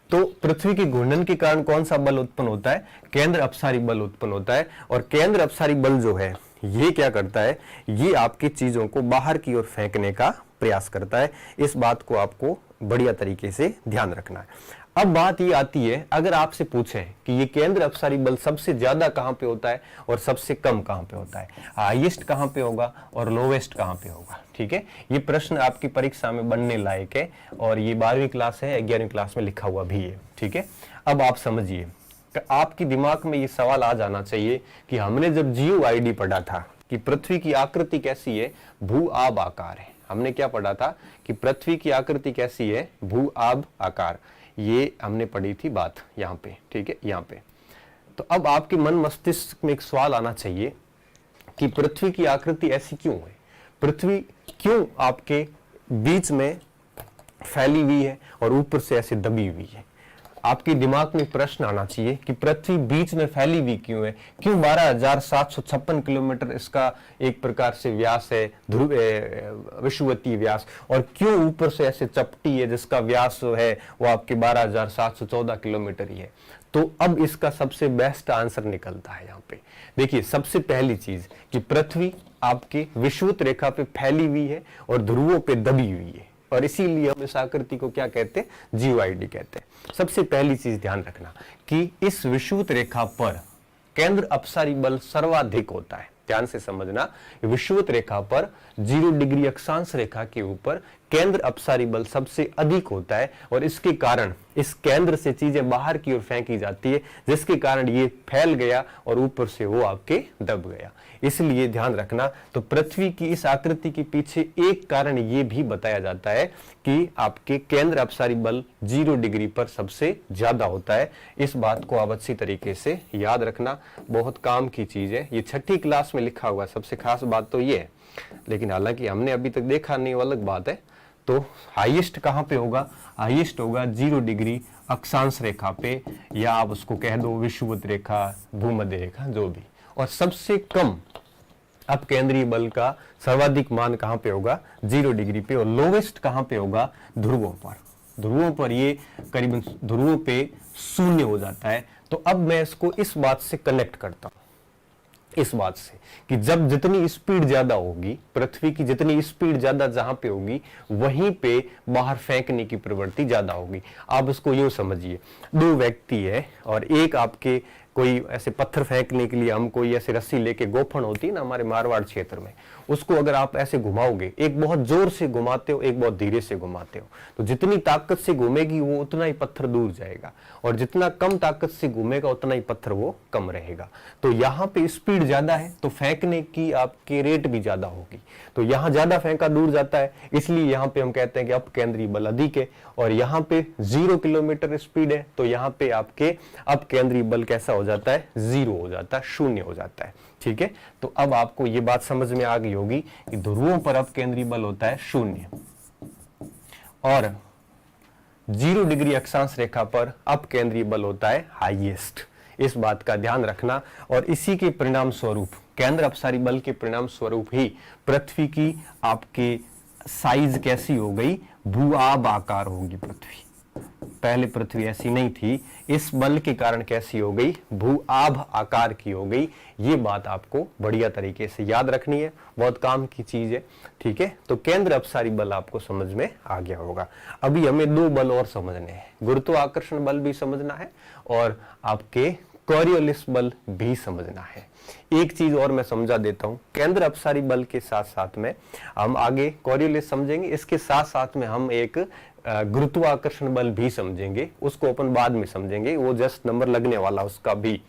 तो पृथ्वी के घूर्णन के कारण कौन सा बल उत्पन्न होता है, केंद्र अपसारी बल उत्पन्न होता है। और केंद्र अपसारी बल जो है ये क्या करता है, ये आपकी चीजों को बाहर की ओर फेंकने का प्रयास करता है। इस बात को आपको बढ़िया तरीके से ध्यान रखना है। अब बात ये आती है, अगर आपसे पूछें कि ये केंद्र अपसारी बल सबसे ज्यादा कहां पे होता है और सबसे कम कहां पे होता है, हाईएस्ट कहां पे होगा और लोवेस्ट कहां पे होगा। ठीक है, ये प्रश्न आपकी परीक्षा में बनने लायक है और ये 12वीं क्लास है, 11वीं क्लास में लिखा हुआ भी है। ठीक है, अब आप समझिए, आपके दिमाग में ये सवाल आ जाना चाहिए कि हमने जब GOID पढ़ा था कि पृथ्वी की आकृति कैसी है, भू आब आकार है। हमने क्या पढ़ा था कि पृथ्वी की आकृति कैसी है, भू आब आकार, ये हमने पढ़ी थी बात यहाँ पे। ठीक है, यहाँ पे तो अब आपके मन मस्तिष्क में एक सवाल आना चाहिए कि पृथ्वी की आकृति ऐसी क्यों है, पृथ्वी क्यों आपके बीच में फैली हुई है और ऊपर से ऐसे दबी हुई है। आपके दिमाग में प्रश्न आना चाहिए कि पृथ्वी बीच में फैली हुई क्यों है, क्यों 12,756 किलोमीटर इसका एक प्रकार से व्यास है, ध्रुव विषुवतीय व्यास, और क्यों ऊपर से ऐसे चपटी है जिसका व्यास जो है वो आपके 12,714 किलोमीटर ही है। तो अब इसका सबसे बेस्ट आंसर निकलता है यहाँ पे। देखिए, सबसे पहली चीज कि पृथ्वी आपके विषुवत रेखा पे फैली हुई है और ध्रुवों पे दबी हुई है, और इसीलिए हम इस आकृति को क्या कहते हैं, GOID कहते हैं। सबसे पहली चीज ध्यान रखना कि इस विषुवत रेखा पर केंद्र अपसारी बल सर्वाधिक होता है। ध्यान से समझना, विषुवत रेखा पर 0 डिग्री अक्षांश रेखा के ऊपर केंद्र अपसारी बल सबसे अधिक होता है, और इसके कारण इस केंद्र से चीजें बाहर की ओर फेंकी जाती है, जिसके कारण ये फैल गया और ऊपर से वो आपके दब गया। इसलिए ध्यान रखना, तो पृथ्वी की इस आकृति के पीछे एक कारण ये भी बताया जाता है कि आपके केंद्र अपसारी बल 0 डिग्री पर सबसे ज्यादा होता है। इस बात को आप अच्छी तरीके से याद रखना, बहुत काम की चीज है। ये 6ठी क्लास में लिखा हुआ सबसे खास बात तो ये है, लेकिन हालांकि हमने अभी तक देखा नहीं, वो अलग बात है। तो हाईएस्ट कहां पे होगा, हाईएस्ट होगा 0 डिग्री अक्षांश रेखा पे, या आप उसको कह दो विषुवत रेखा, भूमध्य रेखा, जो भी। और सबसे कम अपकेंद्रीय बल का सर्वाधिक मान कहां पे होगा, 0 डिग्री पे। और लोवेस्ट कहां पे होगा, ध्रुवों पर। ध्रुवों पर ये करीबन ध्रुवों पे 0 हो जाता है। तो अब मैं इसको इस बात से कनेक्ट करता हूं, इस बात से कि जब जितनी स्पीड ज्यादा होगी, पृथ्वी की जितनी स्पीड ज्यादा जहां पे होगी, वहीं पे बाहर फेंकने की प्रवृत्ति ज्यादा होगी। आप इसको यूं समझिए, 2 व्यक्ति है और एक आपके कोई ऐसे पत्थर फेंकने के लिए हम कोई ऐसे रस्सी लेके, गोफन होती है ना हमारे मारवाड़ क्षेत्र में, उसको अगर आप ऐसे घुमाओगे, एक बहुत जोर से घुमाते हो, एक बहुत धीरे से घुमाते हो, तो जितनी ताकत से घूमेगी वो उतना ही पत्थर दूर जाएगा, और जितना कम ताकत से घूमेगा उतना ही पत्थर वो कम रहेगा। तो यहाँ पे स्पीड ज्यादा है तो फेंकने की आपके रेट भी ज्यादा होगी, तो यहाँ ज्यादा फेंका दूर जाता है, इसलिए यहाँ पे हम कहते हैं कि अपकेंद्रीय बल अधिक है। और यहाँ पे 0 किलोमीटर स्पीड है तो यहाँ पे आपके अपकेंद्रीय बल कैसा हो जाता है, 0 हो जाता है, 0 हो जाता है। ठीक है, तो अब आपको ये बात समझ में आ गई होगी कि ध्रुवों पर अपकेंद्रीय बल होता है 0 और 0 डिग्री अक्षांश रेखा पर अपकेंद्रीय बल होता है हाईएस्ट। इस बात का ध्यान रखना, और इसी के परिणाम स्वरूप, केंद्र अपसारी बल के परिणाम स्वरूप ही पृथ्वी की आपके साइज कैसी हो गई, भू आब आकार होगी पृथ्वी। पहले पृथ्वी ऐसी नहीं थी, इस बल के कारण कैसी हो गई, भू आभ आकार की हो गई। ये बात आपको बढ़िया तरीके से याद रखनी है, बहुत काम की चीज है, ठीक है। तो केंद्र अपसारी बल आपको समझ में आ गया होगा। अभी हमें दो बल और समझने हैं, गुरुत्वाकर्षण बल भी समझना है और आपके कोरियोलिस बल भी समझना है। एक चीज और मैं समझा देता हूं, केंद्र अपसारी बल के साथ साथ में हम आगे कोरियोलिस समझेंगे, इसके साथ साथ में हम एक गुरुत्वाकर्षण बल भी समझेंगे, उसको अपन बाद में समझेंगे, वो जस्ट नंबर लगने वाला उसका भी।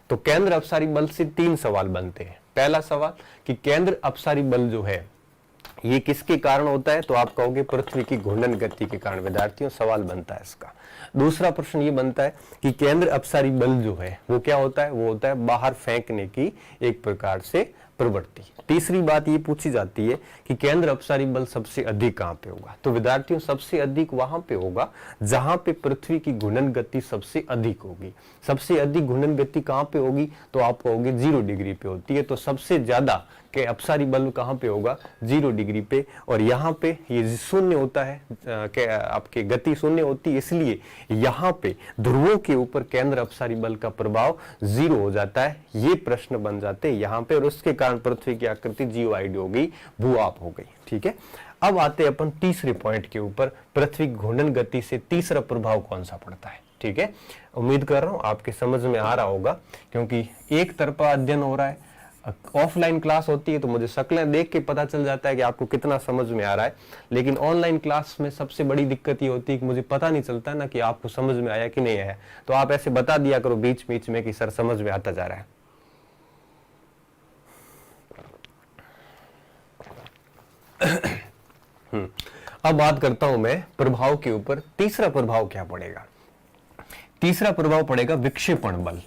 तो केंद्र अपसारी बल से 3 सवाल बनते हैं। पहला सवाल कि केंद्र अपसारी बल जो है ये किसके कारण होता है, तो आप कहोगे पृथ्वी की घूर्णन गति के कारण। विद्यार्थियों सवाल बनता है इसका। दूसरा प्रश्न ये बनता है कि केंद्र अपसारी बल जो है वो क्या होता है, वो होता है बाहर फेंकने की एक प्रकार से प्रवृत्ति। तीसरी बात ये पूछी जाती है कि केंद्र अपसारी बल सबसे अधिक कहां पे होगा, तो विद्यार्थियों सबसे अधिक वहां पे होगा जहां पे पृथ्वी की घूर्णन गति सबसे अधिक होगी। सबसे अधिक घूर्णन गति कहां पे होगी, तो आप कहोगे 0 डिग्री पे होती है। तो सबसे ज्यादा के अपसारी बल कहां पे होगा, 0 डिग्री पे। और यहाँ पे ये शून्य होता है, आपके गति शून्य होती है, इसलिए यहाँ पे ध्रुवों के ऊपर केंद्र अपसारी बल का प्रभाव 0 हो जाता है। ये प्रश्न बन जाते हैं यहाँ पे, और उसके कारण पृथ्वी की आकृति जियोइड हो गई, भूआप हो गई, ठीक है। अब आते अपन तीसरे पॉइंट के ऊपर, पृथ्वी घूर्णन गति से तीसरा प्रभाव कौन सा पड़ता है, ठीक है। उम्मीद कर रहा हूं आपके समझ में आ रहा होगा, क्योंकि एक तरफा अध्ययन हो रहा है। ऑफलाइन क्लास होती है तो मुझे शक्लें देख के पता चल जाता है कि आपको कितना समझ में आ रहा है, लेकिन ऑनलाइन क्लास में सबसे बड़ी दिक्कत ये होती है कि मुझे पता नहीं चलता ना कि आपको समझ में आया कि नहीं आया। तो आप ऐसे बता दिया करो बीच बीच में कि सर समझ में आता जा रहा है। अब बात करता हूं मैं प्रभाव के ऊपर। तीसरा प्रभाव क्या पड़ेगा, तीसरा प्रभाव पड़ेगा विक्षेपण बल,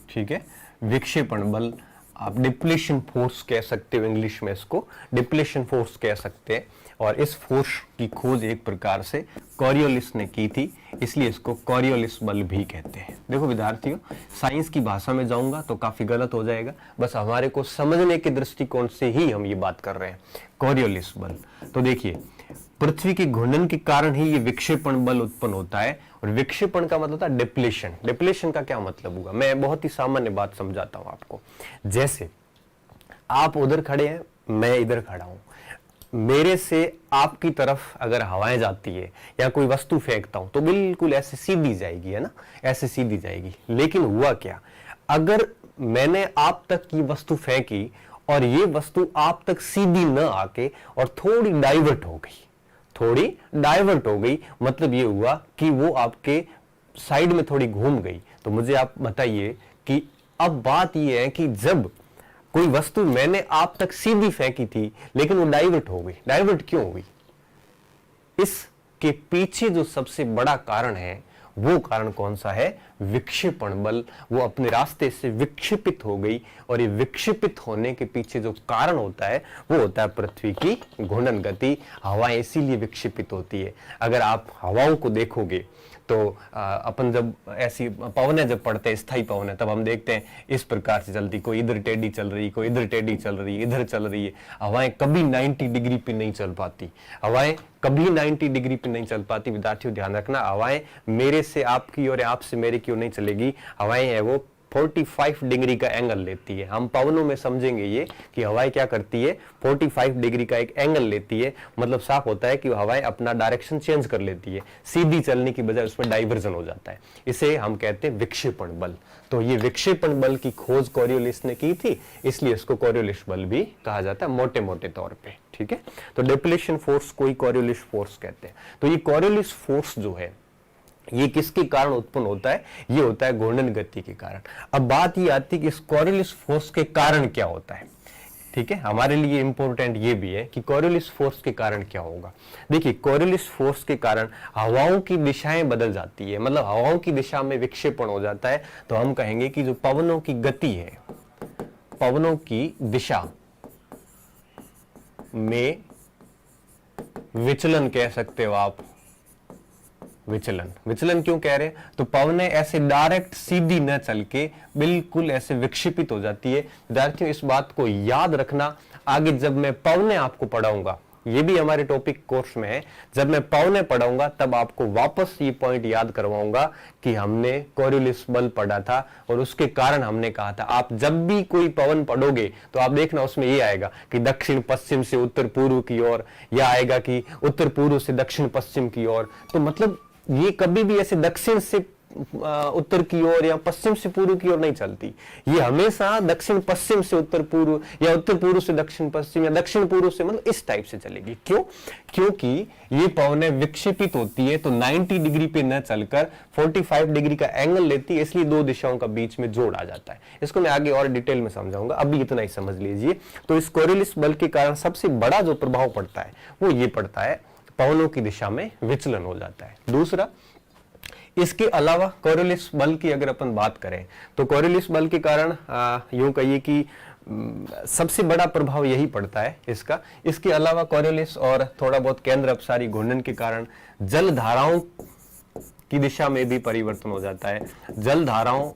ठीक है। विक्षेपण बल आप डिप्लेशन फोर्स कह सकते हो, इंग्लिश में इसको डिप्लेशन फोर्स कह सकते हैं। और इस फोर्स की खोज एक प्रकार से कोरियोलिस ने की थी, इसलिए इसको कोरियोलिस बल भी कहते हैं। देखो विद्यार्थियों, साइंस की भाषा में जाऊंगा तो काफी गलत हो जाएगा, बस हमारे को समझने के दृष्टिकोण से ही हम ये बात कर रहे हैं, कोरियोलिस बल। तो देखिए, पृथ्वी के घूर्णन के कारण ही ये विक्षेपण बल उत्पन्न होता है। और विक्षेपण का मतलब होता है डिप्लेशन। डिप्लेशन का क्या मतलब होगा, मैं बहुत ही सामान्य बात समझाता हूं आपको। जैसे आप उधर खड़े हैं, मैं इधर खड़ा हूं, मेरे से आपकी तरफ अगर हवाएं जाती है या कोई वस्तु फेंकता हूं तो बिल्कुल ऐसे सीधी जाएगी, है ना, ऐसे सीधी जाएगी। लेकिन हुआ क्या, अगर मैंने आप तक की वस्तु फेंकी और ये वस्तु आप तक सीधी न आके और थोड़ी डाइवर्ट हो गई, थोड़ी डाइवर्ट हो गई, मतलब ये हुआ कि वो आपके साइड में थोड़ी घूम गई। तो मुझे आप बताइए कि अब बात ये है कि जब कोई वस्तु मैंने आप तक सीधी फेंकी थी लेकिन वो डाइवर्ट हो गई, डाइवर्ट क्यों हुई, इसके पीछे जो सबसे बड़ा कारण है वो कारण कौन सा है, विक्षेपण बल। वो अपने रास्ते से विक्षेपित हो गई, और ये विक्षेपित होने के पीछे जो कारण होता है वो होता है पृथ्वी की घूर्णन गति। हवाएं इसीलिए विक्षेपित होती है। अगर आप हवाओं को देखोगे तो अपन जब ऐसी पवनें जब पड़ते हैं, स्थायी पवनें, तब हम देखते हैं इस प्रकार से चलती, कोई इधर टेढ़ी चल रही, कोई इधर टेढ़ी चल रही, इधर चल रही है। हवाएं कभी 90 डिग्री पे नहीं चल पाती, हवाएं कभी 90 डिग्री पे नहीं चल पाती। विद्यार्थियों ध्यान रखना, हवाएं मेरे से आपकी और आपसे मेरे की ओर नहीं चलेगी। हवाएं है वो 45 डिग्री का एंगल लेती है। हम पवनों में समझेंगे ये कि हवाएं क्या करती है, 45 डिग्री का एक एंगल लेती है। मतलब साफ होता है कि हवाएं अपना डायरेक्शन चेंज कर लेती है, सीधी चलने की बजाय उसमें डाइवर्जन हो जाता है। इसे हम कहते हैं विक्षेपण बल। तो ये विक्षेपण बल की खोज कोरियोलिस ने की थी, इसलिए इसको कोरियोलिस बल भी कहा जाता है मोटे मोटे तौर पे, ठीक है। तो डिप्लेशन फोर्स को कोरियोलिस फोर्स कहते हैं। तो ये कोरियोलिस फोर्स जो है ये किसके कारण उत्पन्न होता है, ये होता है घूर्णन गति के कारण। अब बात ये आती है कि इस कोरियोलिस फोर्स के कारण क्या होता है, ठीक है। हमारे लिए इंपॉर्टेंट ये भी है कि कोरियोलिस फोर्स के कारण क्या होगा। देखिए, कोरियोलिस फोर्स के कारण हवाओं की दिशाएं बदल जाती है, मतलब हवाओं की दिशा में विक्षेपण हो जाता है। तो हम कहेंगे कि जो पवनों की गति है, पवनों की दिशा में विचलन कह सकते हो आप। विचलन, विचलन क्यों कह रहे हैं, तो पवनें ऐसे डायरेक्ट सीधी न चल के बिल्कुल ऐसे विक्षेपित हो जाती है। विद्यार्थियों इस बात को याद रखना, आगे जब मैं पवनें आपको पढ़ाऊंगा ये भी हमारे टॉपिक कोर्स में है। जब मैं पवने पढ़ाऊंगा तब आपको वापस ये पॉइंट याद करवाऊंगा कि हमने कोरियोलिस बल पढ़ा था और उसके कारण हमने कहा था आप जब भी कोई पवन पढ़ोगे तो आप देखना उसमें ये आएगा कि दक्षिण पश्चिम से उत्तर पूर्व की ओर, या आएगा कि उत्तर पूर्व से दक्षिण पश्चिम की ओर। तो मतलब ये कभी भी ऐसे दक्षिण से उत्तर की ओर या पश्चिम से पूर्व की ओर नहीं चलती, ये हमेशा दक्षिण पश्चिम से उत्तर पूर्व या उत्तर पूर्व से दक्षिण पश्चिम या दक्षिण पूर्व से, मतलब इस टाइप से चलेगी। क्यों? क्योंकि ये पवनें विक्षेपित होती है तो 90 डिग्री पे न चलकर 45 डिग्री का एंगल लेती है, इसलिए दो दिशाओं का बीच में जोड़ आ जाता है। इसको मैं आगे और डिटेल में समझाऊंगा, अभी इतना ही समझ लीजिए। तो इस कोरियोलिस बल के कारण सबसे बड़ा जो प्रभाव पड़ता है वो ये पड़ता है, पवनों की दिशा में विचलन हो जाता है। दूसरा, इसके अलावा कोरियोलिस बल की अगर अपन बात करें तो कोरियोलिस बल के कारण यूं कहिए कि सबसे बड़ा प्रभाव यही पड़ता है इसका। इसके अलावा कोरियोलिस और थोड़ा बहुत केंद्र अपसारी घूर्णन के कारण जल धाराओं की दिशा में भी परिवर्तन हो जाता है, जल धाराओं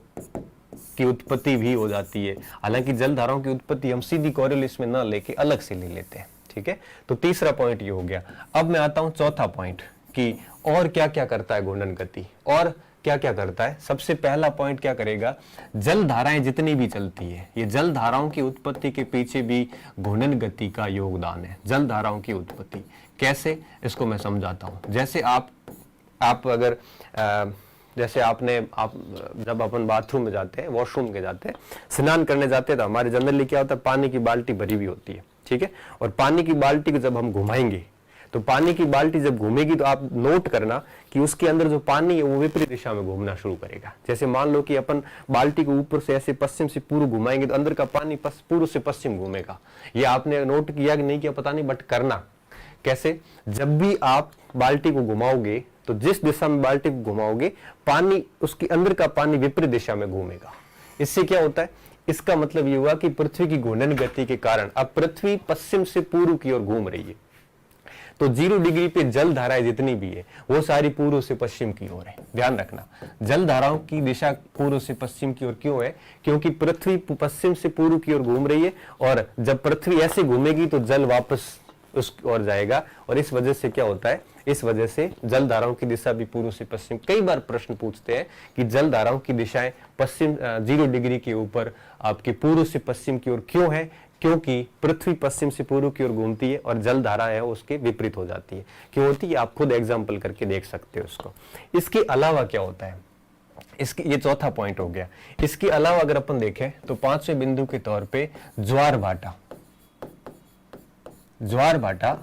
की उत्पत्ति भी हो जाती है। हालांकि जल धाराओं की उत्पत्ति हम सीधी कोरियोलिस में न लेके अलग से ले लेते हैं, ठीक है। तो तीसरा पॉइंट ये हो गया। अब मैं आता हूं चौथा पॉइंट कि और क्या क्या करता है घूर्णन गति, और क्या क्या करता है। सबसे पहला पॉइंट क्या करेगा, जल धाराएं जितनी भी चलती है, ये जल धाराओं की उत्पत्ति के पीछे भी घूर्णन गति का योगदान है। जल धाराओं की उत्पत्ति कैसे, इसको मैं समझाता हूं। जैसे आप अगर जैसे आप जब अपन बाथरूम में जाते हैं, वॉशरूम के जाते हैं, स्नान करने जाते हैं, तो हमारे जनरली क्या होता है, पानी की बाल्टी भरी हुई होती है, ठीक है। और पानी की बाल्टी को जब हम घुमाएंगे तो पानी की बाल्टी जब घूमेगी तो आप नोट करना कि उसके अंदर जो पानी है वो विपरीत दिशा में घूमना शुरू करेगा। जैसे मान लो कि अपन बाल्टी को ऊपर से ऐसे पश्चिम से पूर्व घुमाएंगे तो अंदर का पानी पूर्व से पश्चिम घूमेगा। ये आपने नोट किया कि नहीं किया पता नहीं, बट करना कैसे, जब भी आप बाल्टी को घुमाओगे तो जिस दिशा में बाल्टी को घुमाओगे पानी, उसके अंदर का पानी विपरीत दिशा में घूमेगा। इससे क्या होता है, इसका मतलब ये हुआ कि पृथ्वी की घूर्णन गति के कारण अब पृथ्वी पश्चिम से पूर्व की ओर घूम रही है, तो 0 डिग्री पे जल धाराएं जितनी भी है वो सारी पूर्व से पश्चिम की ओर है। ध्यान रखना, जल धाराओं की दिशा पूर्व से पश्चिम की ओर क्यों है, क्योंकि पृथ्वी पश्चिम से पूर्व की ओर घूम रही है, और जब पृथ्वी ऐसे घूमेगी तो जल वापस उस ओर जाएगा, और इस वजह से क्या होता है, इस वजह से जल धाराओं की दिशा भी पूर्व से पश्चिम। कई बार प्रश्न पूछते हैं कि जल धाराओं की दिशाएं पश्चिम 0 डिग्री के ऊपर आपके पूर्व से पश्चिम की ओर क्यों है, क्योंकि पृथ्वी पश्चिम से पूर्व की ओर घूमती है और जल धारा है उसके विपरीत हो जाती है। क्यों होती है, आप खुद एग्जाम्पल करके देख सकते हो उसको। इसके अलावा क्या होता है, इसकी ये चौथा पॉइंट हो गया। इसके अलावा अगर अपन देखें तो पांचवें बिंदु के तौर पे ज्वार भाटा, ज्वार भाटा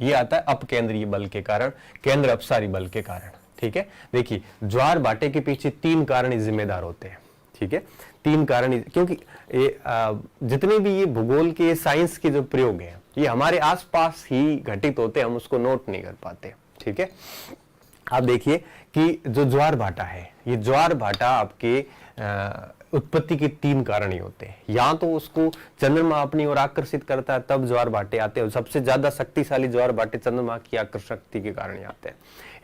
ये आता है अपकेंद्रीय बल के कारण, केंद्र अपसारी बल के कारण, ठीक है। देखिए ज्वार भाटे के पीछे 3 कारण जिम्मेदार होते हैं, ठीक है। 3 कारण, क्योंकि ये जितने भी ये भूगोल के साइंस के जो प्रयोग हैं ये हमारे आसपास ही घटित होते हैं, हम उसको नोट नहीं कर पाते, ठीक है। आप देखिए कि जो ज्वार भाटा है, ये ज्वार भाटा आपके उत्पत्ति के 3 कारण ही होते हैं। या तो उसको चंद्रमा अपनी ओर आकर्षित करता है तब ज्वार भाटे आते हैं, सबसे ज्यादा शक्तिशाली ज्वार भाटे चंद्रमा की आकर्षण शक्ति के कारण आते हैं,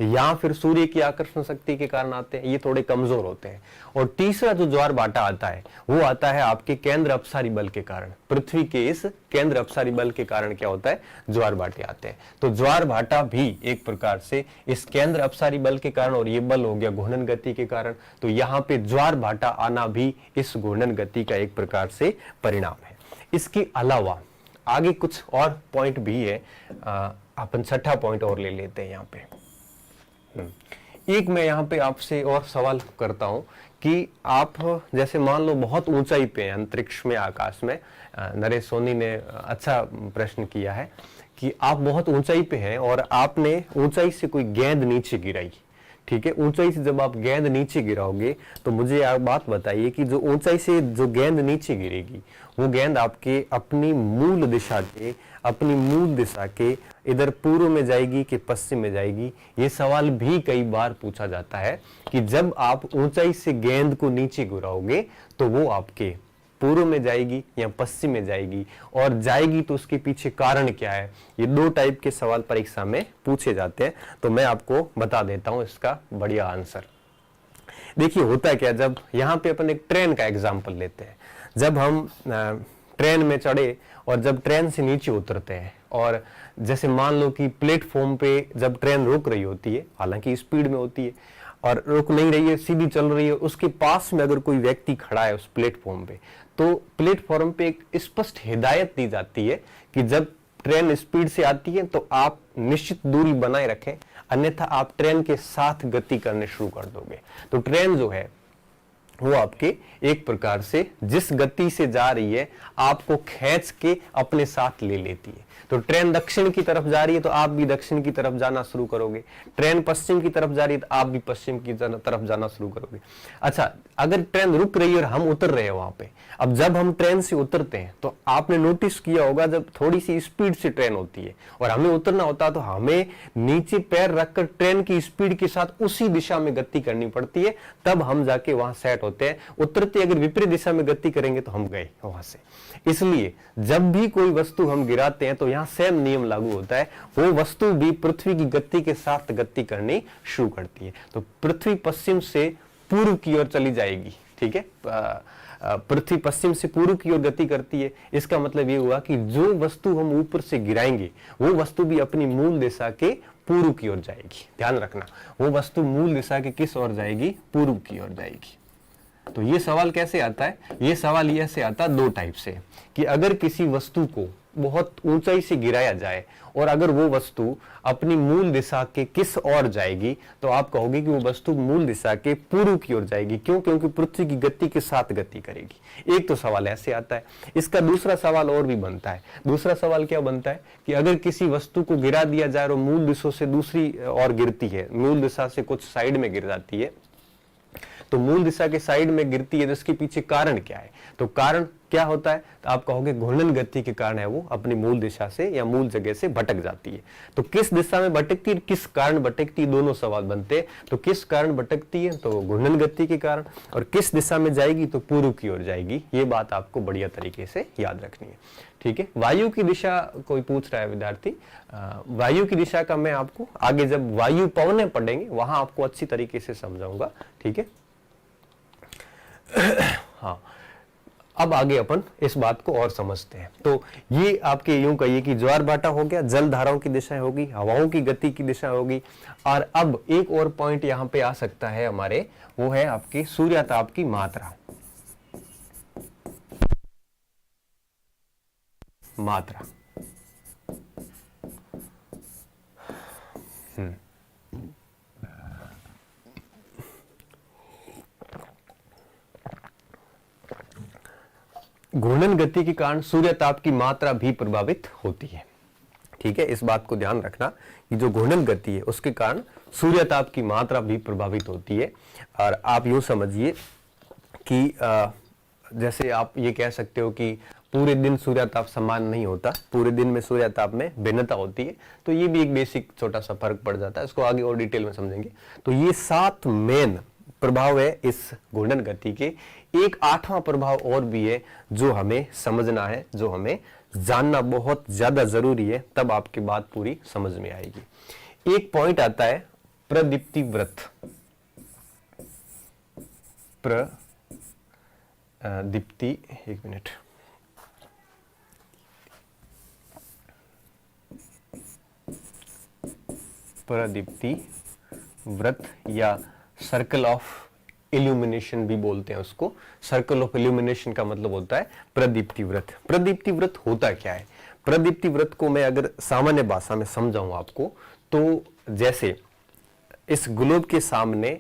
या फिर सूर्य की आकर्षण शक्ति के कारण आते हैं, ये थोड़े कमजोर होते हैं। और तीसरा जो ज्वार भाटा आता है वो आता है आपके केंद्र अपसारी बल के कारण, पृथ्वी के इस केंद्र अपसारी बल के कारण क्या होता है, ज्वार भाटे आते हैं। तो ज्वार भाटा भी एक प्रकार से इस केंद्र अपसारी बल के कारण, और ये बल हो गया घूर्णन गति के कारण, तो यहाँ पे ज्वार भाटा आना भी इस घूर्णन गति का एक प्रकार से परिणाम है। इसके अलावा आगे कुछ और पॉइंट भी है, अपन छठा पॉइंट और ले लेते हैं यहाँ पे। एक मैं यहाँ पे आपसे और सवाल करता हूं कि आप जैसे मान लो बहुत ऊंचाई पे हैं, अंतरिक्ष में, आकाश में, नरेश सोनी ने अच्छा प्रश्न किया है कि आप बहुत ऊंचाई पे हैं और आपने ऊंचाई से कोई गेंद नीचे गिराई, ठीक है। ऊंचाई से जब आप गेंद नीचे गिराओगे तो मुझे आप बात बताइए कि जो ऊंचाई से जो गेंद नीचे गिरेगी वो गेंद आपके अपनी मूल दिशा के इधर पूर्व में जाएगी कि पश्चिम में जाएगी। ये सवाल भी कई बार पूछा जाता है कि जब आप ऊंचाई से गेंद को नीचे गिराओगे तो वो आपके पूर्व में जाएगी या पश्चिम में जाएगी, और जाएगी तो उसके पीछे कारण क्या है। ये 2 टाइप के सवाल परीक्षा में पूछे जाते हैं, तो मैं आपको बता देता हूं इसका बढ़िया आंसर। देखिए होता क्या, जब यहाँ पे अपन एक ट्रेन का एग्जाम्पल लेते हैं, जब हम ट्रेन में चढ़े और जब ट्रेन से नीचे उतरते हैं, और जैसे मान लो कि प्लेटफॉर्म पे जब ट्रेन रुक रही होती है, हालांकि स्पीड में होती है और रुक नहीं रही है, सीधी चल रही है, उसके पास में अगर कोई व्यक्ति खड़ा है उस प्लेटफॉर्म पे, तो प्लेटफॉर्म पे एक स्पष्ट हिदायत दी जाती है कि जब ट्रेन स्पीड से आती है तो आप निश्चित दूरी बनाए रखें, अन्यथा आप ट्रेन के साथ गति करने शुरू कर दोगे। तो ट्रेन जो है वो आपके एक प्रकार से जिस गति से जा रही है आपको खींच के अपने साथ ले लेती है। तो ट्रेन दक्षिण की तरफ जा रही है तो आप भी दक्षिण की तरफ जाना शुरू करोगे, ट्रेन पश्चिम की तरफ जा रही है तो आप भी पश्चिम की तरफ जाना शुरू करोगे। अच्छा, अगर ट्रेन रुक रही है और हम उतर रहे हैं वहां पे, अब जब हम ट्रेन से उतरते हैं तो आपने नोटिस किया होगा जब थोड़ी सी स्पीड से ट्रेन होती है और हमें उतरना होता है तो हमें नीचे पैर रखकर ट्रेन की स्पीड के साथ उसी दिशा में गति करनी पड़ती है, तब हम जाके वहां सेट होते हैं। उतरते अगर विपरीत दिशा में गति करेंगे तो हम गए वहां से। इसलिए जब भी कोई वस्तु हम गिराते हैं तो यहां सेम नियम लागू होता है, वो वस्तु भी पृथ्वी की गति के साथ गति करनी शुरू करती है। तो पृथ्वी पश्चिम से पूर्व की ओर चली जाएगी, ठीक है, पृथ्वी पश्चिम से पूर्व की ओर गति करती है। इसका मतलब ये हुआ कि जो वस्तु हम ऊपर से गिराएंगे वो वस्तु भी अपनी मूल दिशा के पूर्व की ओर जाएगी। ध्यान रखना, वो वस्तु मूल दिशा के किस ओर जाएगी? पूर्व की ओर जाएगी। तो ये सवाल कैसे आता है? ये सवाल ऐसे आता है दो टाइप से, कि अगर किसी वस्तु को बहुत ऊंचाई से गिराया जाए और अगर वो वस्तु अपनी मूल दिशा के किस ओर जाएगी तो आप कहोगे कि वो वस्तु मूल दिशा के पूर्व की ओर जाएगी। क्यों? क्योंकि पृथ्वी की गति के साथ गति करेगी। एक तो सवाल ऐसे आता है। इसका दूसरा सवाल और भी बनता है। दूसरा सवाल क्या बनता है कि अगर किसी वस्तु को गिरा दिया जाए और मूल दिशा से दूसरी ओर गिरती है, मूल दिशा से कुछ साइड में गिर जाती है, तो मूल दिशा के साइड में गिरती है तो इसके पीछे कारण क्या है? तो कारण क्या होता है? तो आप कहोगे घूर्णन गति के कारण है, वो अपनी मूल दिशा से या मूल जगह से भटक जाती है। तो किस दिशा में भटकती है, किस कारण भटकती है, दोनों सवाल बनते हैं। तो किस कारण भटकती है? तो घूर्णन गति के कारण। और किस दिशा में जाएगी? तो पूर्व की ओर जाएगी। ये बात आपको बढ़िया तरीके से याद रखनी है, ठीक है। वायु की दिशा कोई पूछ रहा है विद्यार्थी, वायु की दिशा का मैं आपको आगे जब वायु पवनें पढ़ेंगे वहां आपको अच्छी तरीके से समझाऊंगा, ठीक है। हाँ, अब आगे अपन इस बात को और समझते हैं। तो ये आपके यूं कहिए कि ज्वार भाटा हो गया, जल धाराओं की दिशा होगी, हवाओं की गति की दिशा होगी। और अब एक और पॉइंट यहां पे आ सकता है हमारे, वो है आपकी सूर्यताप की मात्रा। घूर्णन गति के कारण सूर्यताप की मात्रा भी प्रभावित होती है, ठीक है। इस बात को ध्यान रखना कि जो घूर्णन गति है उसके कारण सूर्यताप की मात्रा भी प्रभावित होती है। और आप यूं समझिए कि जैसे आप ये कह सकते हो कि पूरे दिन सूर्यताप समान नहीं होता, पूरे दिन में सूर्यताप में भिन्नता होती है। तो ये भी एक बेसिक छोटा सा फर्क पड़ जाता है, इसको आगे और डिटेल में समझेंगे। तो ये 7 मेन प्रभाव है इस घूर्णन गति के। एक 8वां प्रभाव और भी है जो हमें समझना है, जो हमें जानना बहुत ज्यादा जरूरी है, तब आपकी बात पूरी समझ में आएगी। एक पॉइंट आता है प्रदीप्ति व्रत। प्रदीप्ति, एक मिनट, प्रदीप्ति व्रत या सर्कल ऑफ इल्यूमिनेशन भी बोलते हैं उसको। सर्कल ऑफ इल्यूमिनेशन का मतलब होता है प्रदीप्ति व्रत। प्रदीप्ति व्रत होता क्या है? प्रदीप्ति व्रत को मैं अगर सामान्य भाषा में समझाऊं आपको, तो जैसे इस ग्लोब के सामने,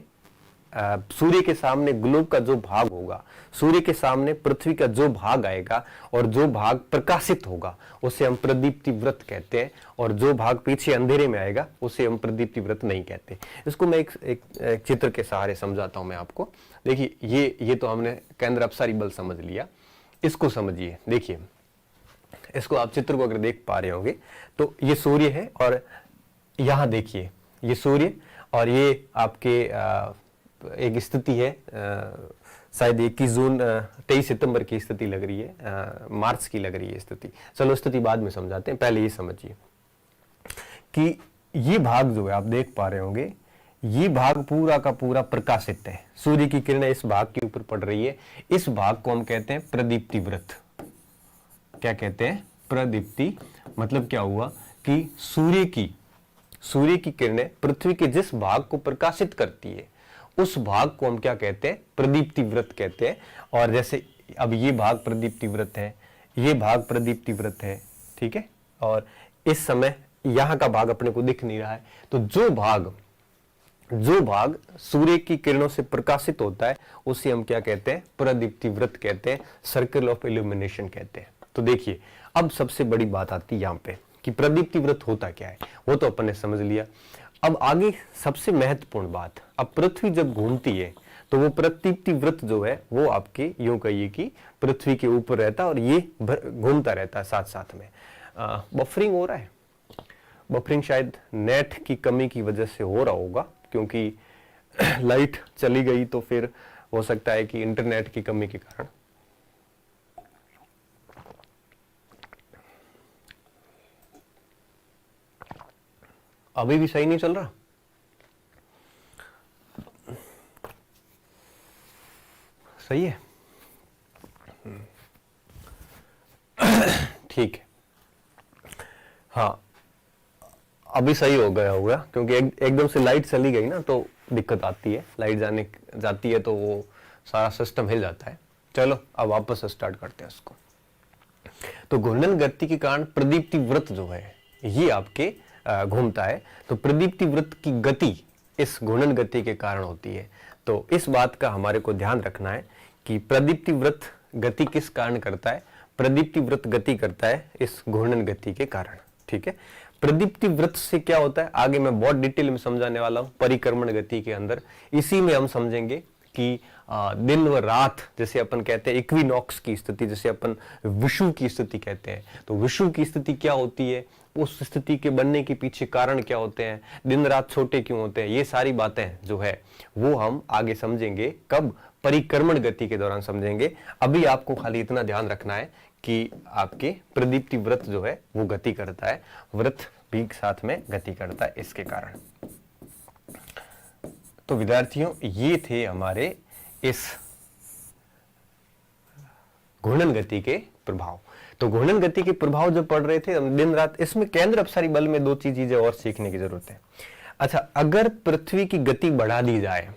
सूर्य के सामने ग्लोब का जो भाग होगा, सूर्य के सामने पृथ्वी का जो भाग आएगा और जो भाग प्रकाशित होगा उसे हम प्रदीप्ति व्रत कहते हैं, और जो भाग पीछे अंधेरे में आएगा उसे हम प्रदीप्ति व्रत नहीं कहते। इसको मैं एक चित्र के सहारे समझाता हूं मैं आपको। देखिए, ये तो हमने केंद्र अपसारी बल समझ लिया। इसको समझिए, देखिए इसको आप चित्र को अगर देख पा रहे होंगे तो ये सूर्य है और यहां देखिए ये सूर्य, और ये आपके एक स्थिति है, शायद 21 जून 23 सितंबर की स्थिति लग रही है, मार्च की लग रही है स्थिति। चलो स्थिति बाद में समझाते हैं, पहले ये समझिए कि ये भाग जो है आप देख पा रहे होंगे, ये भाग पूरा का पूरा प्रकाशित है। सूर्य की किरणें इस भाग के ऊपर पड़ रही है। इस भाग को हम कहते हैं प्रदीप्ति व्रत। क्या कहते हैं? प्रदीप्ति मतलब क्या हुआ कि सूर्य की किरणें पृथ्वी के जिस भाग को प्रकाशित करती है उस भाग को हम क्या कहते हैं, प्रदीप्ति वृत्त कहते हैं। और जैसे अब ये भाग प्रदीप्ति वृत्त है, ये भाग प्रदीप्ति वृत्त है, ठीक है। और इस समय यहां का भाग अपने को दिख नहीं रहा है, तो जो भाग सूर्य की किरणों से प्रकाशित होता है उसे हम क्या कहते हैं, प्रदीप्ति वृत्त कहते हैं, सर्कल ऑफ इल्यूमिनेशन कहते हैं। तो देखिए अब सबसे बड़ी बात आती है यहाँ पे कि प्रदीप्ति वृत्त होता क्या है, वो तो अपन ने समझ लिया। अब आगे सबसे महत्वपूर्ण बात, अब पृथ्वी जब घूमती है तो वो प्रदीप्ति वृत्त जो है वो आपके यूं कहिए कि पृथ्वी के ऊपर रहता है और ये घूमता रहता है साथ साथ में। बफरिंग हो रहा है, बफरिंग शायद नेट की कमी की वजह से हो रहा होगा, क्योंकि लाइट चली गई तो फिर हो सकता है कि इंटरनेट की कमी के कारण। अभी भी सही नहीं चल रहा, सही है, ठीक है। हाँ अभी सही हो गया होगा, क्योंकि एकदम से लाइट चली गई ना तो दिक्कत आती है, लाइट जाती है तो वो सारा सिस्टम हिल जाता है। चलो अब वापस स्टार्ट करते हैं इसको। तो घूर्णन गति के कारण प्रदीप्ति वृत्त जो है ये आपके घूमता है। तो प्रदीप्ति वृत्त की गति इस घूर्णन गति के कारण होती है। तो इस बात का हमारे को ध्यान रखना है कि प्रदीप्ति वृत्त गति किस कारण करता है, प्रदीप्ति वृत्त गति करता है इस घूर्णन गति के कारण, ठीक है। प्रदीप्ति वृत्त से क्या होता है आगे मैं बहुत डिटेल में समझाने वाला हूं परिक्रमण गति के अंदर। इसी में हम समझेंगे कि दिन व रात, जैसे अपन कहते हैं इक्विनॉक्स की स्थिति, जैसे अपन विषुव की स्थिति कहते हैं, तो विषुव की स्थिति क्या होती है, उस स्थिति के बनने के पीछे कारण क्या होते हैं, दिन रात छोटे क्यों होते हैं, ये सारी बातें जो है वो हम आगे समझेंगे। कब, परिक्रमण गति के दौरान समझेंगे। अभी आपको खाली इतना ध्यान रखना है कि आपके प्रदीप्ति वृत्त जो है वो गति करता है, वृत्त भी साथ में गति करता है इसके कारण। तो विद्यार्थियों ये थे हमारे इस घूर्णन गति के प्रभाव। तो घूर्णन गति के प्रभाव जो पढ़ रहे थे हम दिन रात, इसमें केंद्र अपसारी बल में दो चीजें और सीखने की जरूरत है। अच्छा, अगर पृथ्वी की गति बढ़ा दी जाए,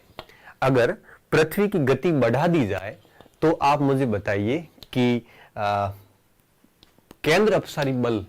अगर पृथ्वी की गति बढ़ा दी जाए तो आप मुझे बताइए कि केंद्र अपसारी बल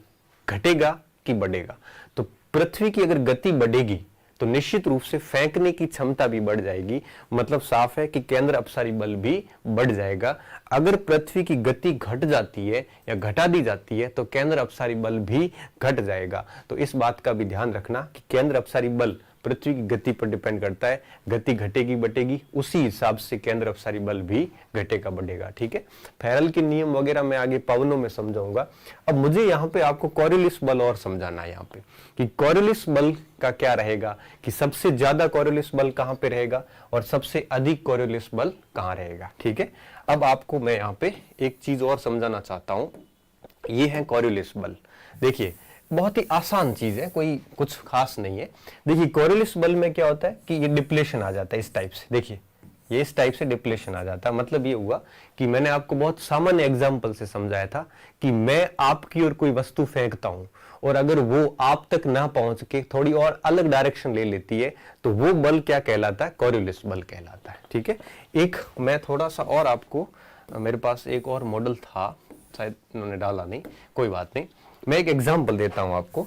घटेगा कि बढ़ेगा। तो पृथ्वी की अगर गति बढ़ेगी तो निश्चित रूप से फेंकने की क्षमता भी बढ़ जाएगी, मतलब साफ है कि केंद्र अपसारी बल भी बढ़ जाएगा। अगर पृथ्वी की गति घट जाती है या घटा दी जाती है तो केंद्र अपसारी बल भी घट जाएगा। तो इस बात का भी ध्यान रखना कि केंद्र अपसारी बल पृथ्वी की गति पर डिपेंड करता है, गति घटेगी बढ़ेगी उसी हिसाब से केंद्र अपसारी बल भी घटेगा बढ़ेगा, ठीक है। फेरल के नियम वगैरह मैं आगे पवनों में समझाऊंगा। अब मुझे यहाँ पे आपको कॉरियोलिस बल और समझाना है यहाँ पे कि कॉरियोलिस बल का क्या रहेगा, कि सबसे ज्यादा कॉरियोलिस बल कहाँ पे रहेगा और सबसे अधिक कॉरियोलिस बल कहाँ रहेगा, ठीक है। अब आपको मैं यहाँ पे एक चीज और समझाना चाहता हूँ, ये है कॉरियोलिस बल। देखिए बहुत ही आसान चीज है, कोई कुछ खास नहीं है। देखिए कॉरियोलिस बल में क्या होता है कि ये डिप्लेशन आ जाता है इस टाइप से, देखिए ये इस टाइप से डिप्लेशन आ जाता है। मतलब ये हुआ कि मैंने आपको बहुत सामान्य एग्जांपल से समझाया था कि मैं आपकी ओर कोई वस्तु फेंकता हूं और अगर वो आप तक ना पहुंच के थोड़ी और अलग डायरेक्शन ले लेती है तो वो बल क्या कहलाता है, कॉरियोलिस बल कहलाता है, ठीक है। एक मैं थोड़ा सा और आपको, मेरे पास एक और मॉडल था, शायद उन्होंने डाला नहीं, कोई बात नहीं, मैं एक एग्जांपल देता हूं आपको।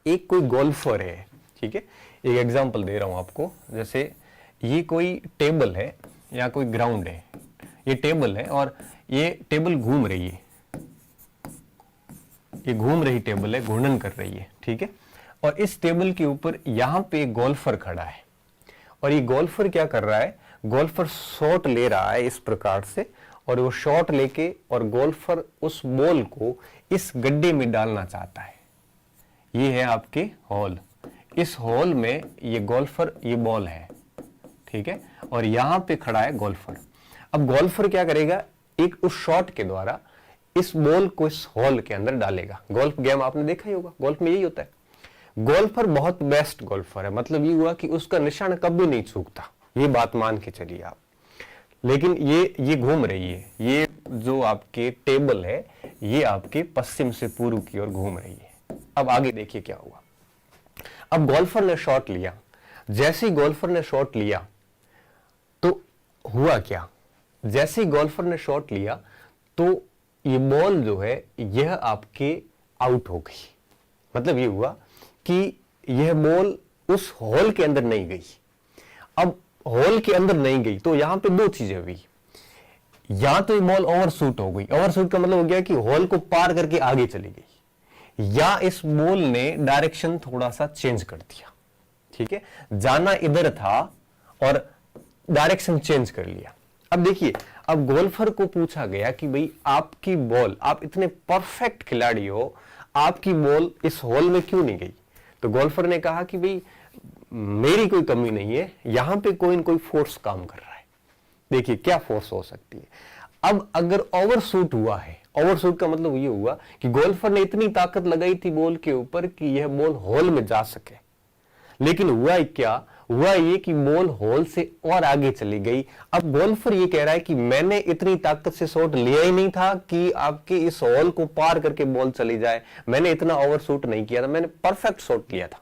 एक कोई गोल्फर है, ठीक है, एक एग्जांपल दे रहा हूं आपको। जैसे ये कोई टेबल है या कोई ग्राउंड है, ये टेबल है और ये टेबल घूम रही है, ये घूम रही टेबल है, घूर्णन कर रही है, ठीक है। और इस टेबल के ऊपर यहां पे एक गोल्फर खड़ा है और ये गोल्फर क्या कर रहा है, गोल्फर शॉट ले रहा है इस प्रकार से, और वो शॉट लेके और गोल्फर उस बॉल को इस गड्ढे में डालना चाहता है। ये है आपके हॉल, इस हॉल में ये गोल्फर, ये बॉल है, ठीक है, और यहां पे खड़ा है गोल्फर। अब गोल्फर क्या करेगा, एक उस शॉट के द्वारा इस बॉल को इस हॉल के अंदर डालेगा। गोल्फ गेम आपने देखा ही होगा, गोल्फ में यही होता है। गोल्फर बहुत बेस्ट गोल्फर है, मतलब ये हुआ कि उसका निशान कभी नहीं चूकता, ये बात मान के चलिए आप। लेकिन ये घूम रही है, ये जो आपके टेबल है ये आपके पश्चिम से पूर्व की ओर घूम रही है। अब आगे देखिए क्या हुआ। अब गोल्फर ने शॉट लिया, जैसे ही गोल्फर ने शॉट लिया तो हुआ क्या, जैसे ही गोल्फर ने शॉट लिया तो ये बॉल जो है यह आपके आउट हो गई। मतलब ये हुआ कि यह बॉल उस हॉल के अंदर नहीं गई। अब हॉल के अंदर नहीं गई तो यहां पे दो चीजें हुई, या तो ये बॉल ओवरशूट हो गई, ओवरशूट का मतलब हो गया कि हॉल को पार करके आगे चली गई, या इस बॉल ने डायरेक्शन थोड़ा सा चेंज कर दिया। ठीक है, जाना इधर था और डायरेक्शन चेंज कर लिया। अब देखिए, अब गोल्फर को पूछा गया कि भाई आपकी बॉल, आप इतने परफेक्ट खिलाड़ी हो, आपकी बॉल इस हॉल में क्यों नहीं गई? तो गोल्फर ने कहा कि भाई मेरी कोई कमी नहीं है, यहां पे कोई न कोई फोर्स काम कर रहा है। देखिए क्या फोर्स हो सकती है। अब अगर ओवरशूट हुआ है, ओवरशूट का मतलब ये हुआ कि गोल्फर ने इतनी ताकत लगाई थी बॉल के ऊपर कि यह बॉल हॉल में जा सके, लेकिन हुआ क्या, हुआ ये कि बॉल हॉल से और आगे चली गई। अब गोल्फर ये कह रहा है कि मैंने इतनी ताकत से शॉट लिया ही नहीं था कि आपके इस हॉल को पार करके बॉल चली जाए, मैंने इतना ओवरशूट नहीं किया था, मैंने परफेक्ट शॉट लिया था।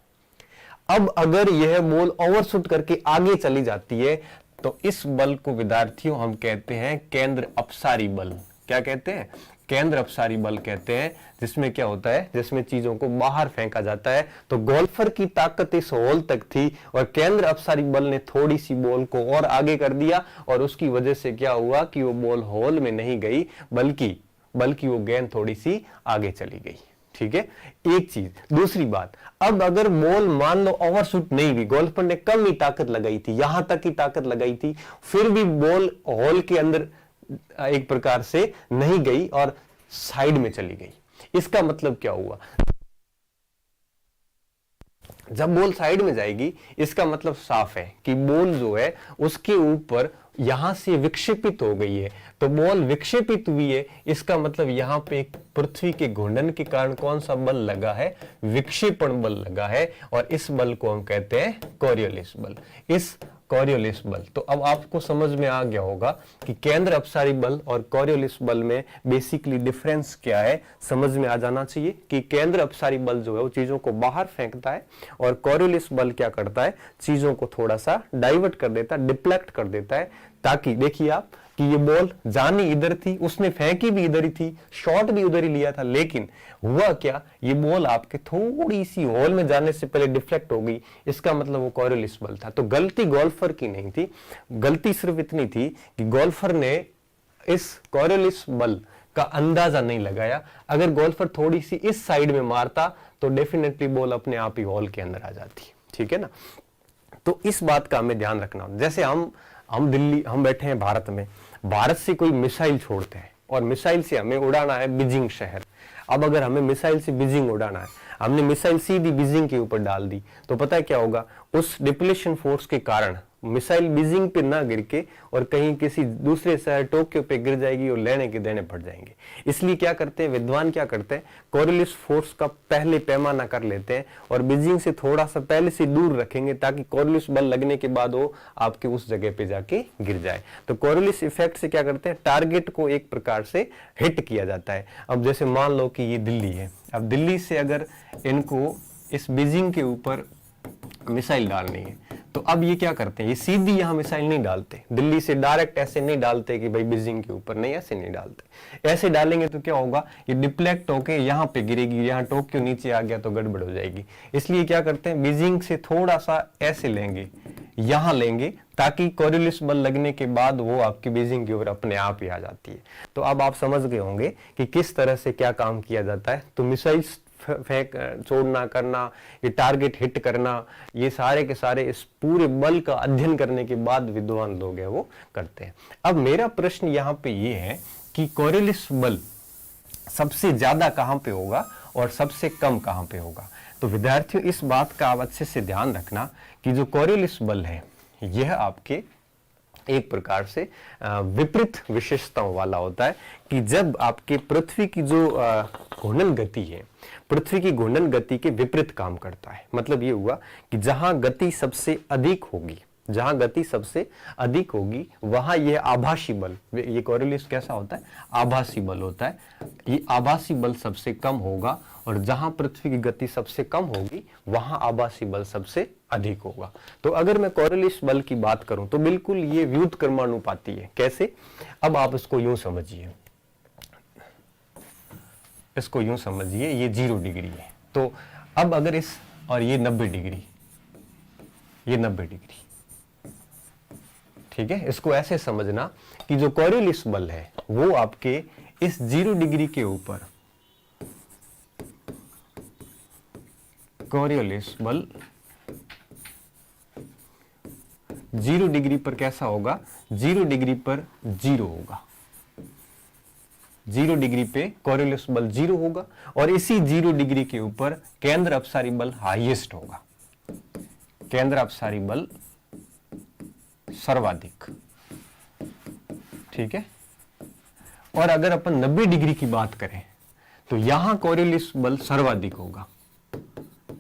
अब अगर यह बॉल ओवरशूट करके आगे चली जाती है तो इस बल को विद्यार्थियों हम कहते हैं केंद्र अपसारी बल। क्या कहते हैं? केंद्र अपसारी बल कहते हैं, जिसमें क्या होता है, जिसमें चीजों को बाहर फेंका जाता है। तो गोल्फर की ताकत इस होल तक थी और केंद्र अपसारी बल ने थोड़ी सी बॉल को और आगे कर दिया और उसकी वजह से क्या हुआ कि वो बॉल होल में नहीं गई, बल्कि वो गेंद थोड़ी सी आगे चली गई। ठीक है, एक चीज। दूसरी बात, अब अगर बॉल मान लो ओवरशूट नहीं हुई, गोल्फर ने कम ही ताकत लगाई थी, यहां तक ही ताकत लगाई थी, फिर भी बॉल हॉल के अंदर एक प्रकार से नहीं गई और साइड में चली गई। इसका मतलब क्या हुआ? जब बॉल साइड में जाएगी इसका मतलब साफ है कि बॉल जो है उसके ऊपर यहां से विक्षेपित हो गई है। तो बॉल विक्षेपित हुई है, इसका मतलब यहां पे एक पृथ्वी के घूर्णन के कारण कौन सा बल लगा है? विक्षेपण बल लगा है, और इस बल को हम कहते हैं कोरियोलिस बल। इस कोरियोलिस बल, तो अब आपको समझ में आ गया होगा कि केंद्र अपसारी बल और कोरियोलिस बल में बेसिकली डिफरेंस क्या है, समझ में आ जाना चाहिए कि केंद्र अपसारी बल जो है वो चीजों को बाहर फेंकता है और कोरियोलिस बल क्या करता है, चीजों को थोड़ा सा डाइवर्ट कर देता है, डिप्लेक्ट कर देता है, ताकि देखिए आप कि ये बॉल जानी इधर थी, उसने फेंकी भी इधर ही थी, शॉट भी उधर ही लिया था, लेकिन हुआ क्या, ये बॉल आपके थोड़ी सी हॉल में जाने से पहले डिफ्लेक्ट हो गई। इसका मतलब वो कोरियोलिस बल था। तो गलती गोल्फर की नहीं थी, गलती सिर्फ इतनी थी कि गोल्फर ने इस कोरियोलिस बल का अंदाजा नहीं लगाया। अगर गोल्फर थोड़ी सी इस साइड में मारता तो डेफिनेटली बॉल अपने आप ही हॉल के अंदर आ जाती। ठीक है ना, तो इस बात का हमें ध्यान रखना। जैसे हम बैठे हैं भारत में, भारत से कोई मिसाइल छोड़ते हैं और मिसाइल से हमें उड़ाना है बीजिंग शहर। अब अगर हमें मिसाइल से बीजिंग उड़ाना है, हमने मिसाइल सीधी बीजिंग के ऊपर डाल दी, तो पता है क्या होगा, उस डिप्लेशन फोर्स के कारण मिसाइल बीजिंग पे ना गिर के और कहीं किसी दूसरे शहर टोक्यो पे गिर जाएगी और लेने के देने पड़ जाएंगे। इसलिए क्या करते हैं विद्वान, क्या करते हैं, कोरियोलिस फोर्स का पहले पैमाना कर लेते हैं और बीजिंग से थोड़ा सा पहले से दूर रखेंगे ताकि कोरियोलिस बल लगने के बाद वो आपके उस जगह पे जाके गिर जाए। तो कोरियोलिस इफेक्ट से क्या करते हैं, टारगेट को एक प्रकार से हिट किया जाता है। अब जैसे मान लो कि ये दिल्ली है, अब दिल्ली से अगर इनको इस बीजिंग के ऊपर मिसाइल डालनी है तो अब ये क्या करते हैं, ये सीधी यहां मिसाइल नहीं डालते, दिल्ली से डायरेक्ट ऐसे नहीं डालते कि भाई बीजिंग के ऊपर, नहीं, ऐसे नहीं डालते। ऐसे डालेंगे तो क्या होगा, ये डिप्लेक्ट होके यहां पे गिरेगी, यहां टोक्यो नीचे आ गया तो गड़बड़ हो जाएगी। इसलिए क्या करते हैं, बीजिंग से थोड़ा सा ऐसे लेंगे, यहां लेंगे, ताकि कोरियोलिस बल लगने के बाद वो आपकी बीजिंग के ऊपर अपने आप ही आ जाती है। तो अब आप समझ गए होंगे कि किस तरह से क्या काम किया जाता है। तो मिसाइल फेंक छोड़ना करना, ये टारगेट हिट करना, ये सारे के सारे इस पूरे बल का अध्ययन करने के बाद विद्वान लोग हैं वो करते हैं। अब मेरा प्रश्न यहाँ पे ये है कि कोरियोलिस बल सबसे ज्यादा कहाँ पे होगा और सबसे कम कहाँ पे होगा। तो विद्यार्थियों इस बात का आप अच्छे से ध्यान रखना कि जो कोरियोलिस बल है यह आपके एक प्रकार से विपरीत विशेषताओं वाला होता है कि जब आपके पृथ्वी की जो घूर्णन गति है, पृथ्वी की घूर्णन गति के विपरीत काम करता है। मतलब ये हुआ कि जहां गति सबसे अधिक होगी, जहां गति सबसे अधिक होगी वहां यह आभासी बल, ये कोरियोलिस कैसा होता है, आभासी बल होता है, ये आभासी बल सबसे कम होगा, और जहां पृथ्वी की गति सबसे कम होगी वहां आभासी बल सबसे अधिक होगा। तो अगर मैं कोरियोलिस बल की बात करूं तो बिल्कुल ये व्युत्क्रमानुपाती है। कैसे? अब आप इसको यूं समझिए, इसको यूं समझिए, ये 0 डिग्री है, तो अब अगर इस, और ये 90 डिग्री, ये 90 डिग्री, ठीक है। इसको ऐसे समझना कि जो कोरियोलिस बल है वो आपके इस 0 डिग्री के ऊपर, कोरियोलिस बल 0 डिग्री पर कैसा होगा, 0 डिग्री पर 0 होगा, 0 डिग्री पे कोरियोलिस बल 0 होगा, और इसी 0 डिग्री के ऊपर केंद्र अपसारी बल हाईएस्ट होगा, केंद्र अपसारी बल सर्वाधिक, ठीक है। और अगर अपन 90 डिग्री की बात करें तो यहां कोरियोलिस बल सर्वाधिक होगा,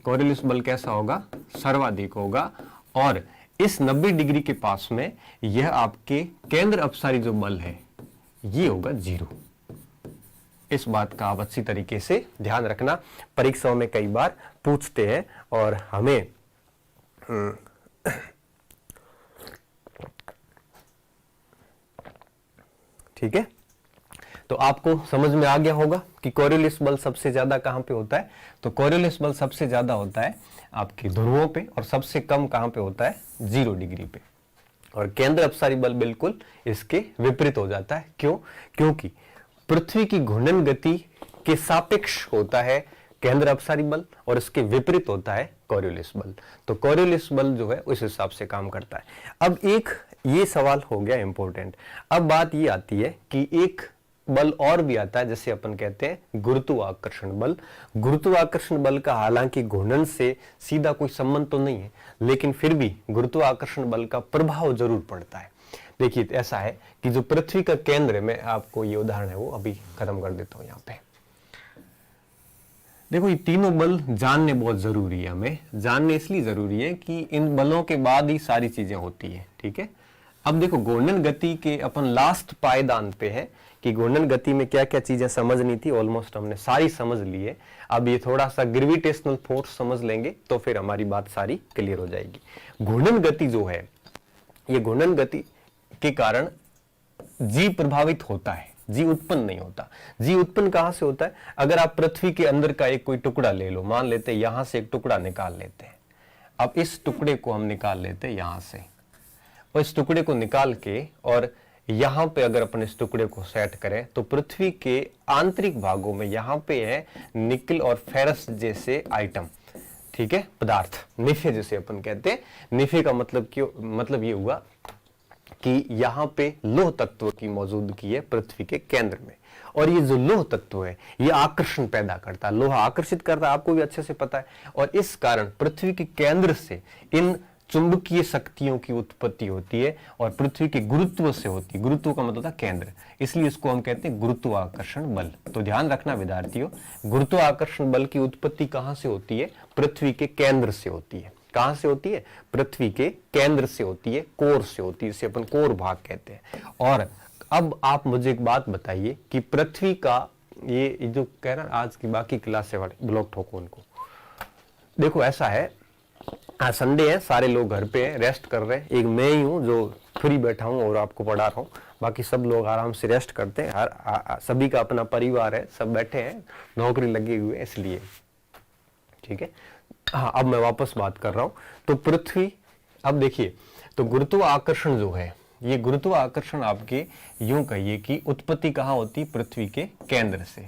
कोरियोलिस बल कैसा होगा, सर्वाधिक होगा, और इस 90 डिग्री के पास में यह आपके केंद्र अपसारी जो बल है ये होगा 0। इस बात का आप अच्छी तरीके से ध्यान रखना, परीक्षाओं में कई बार पूछते हैं और हमें ठीक है। तो आपको समझ में आ गया होगा कि कोरियोलिस बल सबसे ज्यादा कहां पे होता है। तो कोरियोलिस बल सबसे ज्यादा होता है आपके ध्रुवों पे, और सबसे कम कहां पे होता है, 0 डिग्री पे। और केंद्र अपसारी बल बिल्कुल इसके विपरीत हो जाता है। क्यों? क्योंकि पृथ्वी की घूर्णन गति के सापेक्ष होता है केंद्र अपसारी बल, और इसके विपरीत होता है कोरियोलिस बल। तो कोरियोलिस बल जो है उस हिसाब से काम करता है। अब एक ये सवाल हो गया इंपॉर्टेंट। अब बात ये आती है कि एक बल और भी आता है, जैसे अपन कहते हैं गुरुत्वाकर्षण बल। गुरुत्वाकर्षण बल का हालांकि घूर्णन से सीधा कोई संबंध तो नहीं है, लेकिन फिर भी गुरुत्वाकर्षण बल का प्रभाव जरूर पड़ता है। देखिए ऐसा है कि जो पृथ्वी का केंद्र है, मैं आपको ये उदाहरण है वो अभी खत्म कर देता हूं यहां पे। देखो ये तीनों बल जानने बहुत जरूरी है, हमें जानने इसलिए जरूरी है कि इन बलों के बाद ही सारी चीजें होती है, ठीक है। अब देखो घूर्णन गति के अपन लास्ट पायदान पे है कि घूर्णन गति में क्या क्या चीजें समझनी थी, ऑलमोस्ट हमने सारी समझ ली है। अब ये थोड़ा सा ग्रेविटेशनल फोर्स समझ लेंगे तो फिर हमारी बात सारी क्लियर हो जाएगी। घूर्णन गति जो है, ये घूर्णन गति के कारण जी प्रभावित होता है, जी उत्पन्न नहीं होता। जी उत्पन्न कहां से होता है? अगर आप पृथ्वी के अंदर का एक कोई टुकड़ा ले लो, मान लेते हैं यहां से एक टुकड़ा निकाल लेते हैं। अब इस टुकड़े को हम निकाल लेते हैं यहां से, और इस टुकड़े को निकाल के और यहां पे अगर अपन इस टुकड़े को सेट करें तो पृथ्वी के आंतरिक भागों में यहां पे है निकल और फेरस जैसे आइटम, ठीक है, पदार्थ, निफे जिसे अपन कहते हैं। निफे का मतलब ये हुआ कि यहां पे लोह तत्व की मौजूदगी है पृथ्वी के केंद्र में, और ये जो लोह तत्व है ये आकर्षण पैदा करता है, लोहा आकर्षित करता है, आपको भी अच्छे से पता है। और इस कारण पृथ्वी के केंद्र से इन चुंबकीय शक्तियों की उत्पत्ति होती है, और पृथ्वी के गुरुत्व से होती है। गुरुत्व का मतलब था केंद्र, इसलिए इसको हम कहते हैं गुरुत्वाकर्षण बल। तो ध्यान रखना विद्यार्थियों, गुरुत्वाकर्षण बल की उत्पत्ति कहां से होती है? पृथ्वी के केंद्र से होती है। कहां से होती है? पृथ्वी के केंद्र से होती है, कोर से होती है, इसे अपन कोर भाग कहते हैं। और अब आप मुझे एक बात बताइए कि पृथ्वी का ये जो कह रहा आज की बाकी क्लास से ब्लॉक ठोको उनको। देखो ऐसा है, आज संडे है, सारे लोग घर पे हैं, रेस्ट कर रहे हैं। एक मैं ही हूं जो फ्री बैठा हूं और आपको पढ़ा रहा हूं, बाकी सब लोग आराम से रेस्ट करते हैं। सभी का अपना परिवार है, सब बैठे हैं, नौकरी लगी हुई है, इसलिए ठीक है। हाँ, अब मैं वापस बात कर रहा हूं। तो पृथ्वी, अब देखिए, तो गुरुत्वाकर्षण जो है, ये गुरुत्वाकर्षण आपके यूं कहिए कि उत्पत्ति कहां होती? पृथ्वी के केंद्र से।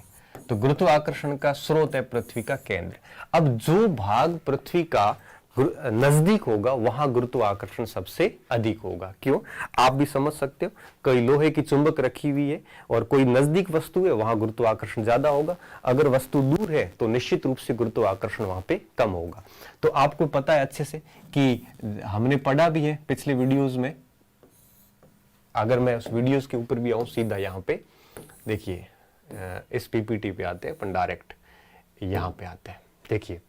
तो गुरुत्वाकर्षण का स्रोत है पृथ्वी का केंद्र। अब जो भाग पृथ्वी का नजदीक होगा वहां गुरुत्वाकर्षण सबसे अधिक होगा। क्यों? आप भी समझ सकते हो, कोई लोहे की चुंबक रखी हुई है और कोई नजदीक वस्तु है, वहां गुरुत्वाकर्षण ज्यादा होगा। अगर वस्तु दूर है तो निश्चित रूप से गुरुत्वाकर्षण वहां पे कम होगा। तो आपको पता है अच्छे से कि हमने पढ़ा भी है पिछले वीडियोज में। अगर मैं उस वीडियोज के ऊपर भी आऊं, सीधा यहाँ पे देखिए, इस पीपीटी पे आते हैं अपन, डायरेक्ट यहाँ पे आते हैं। देखिए,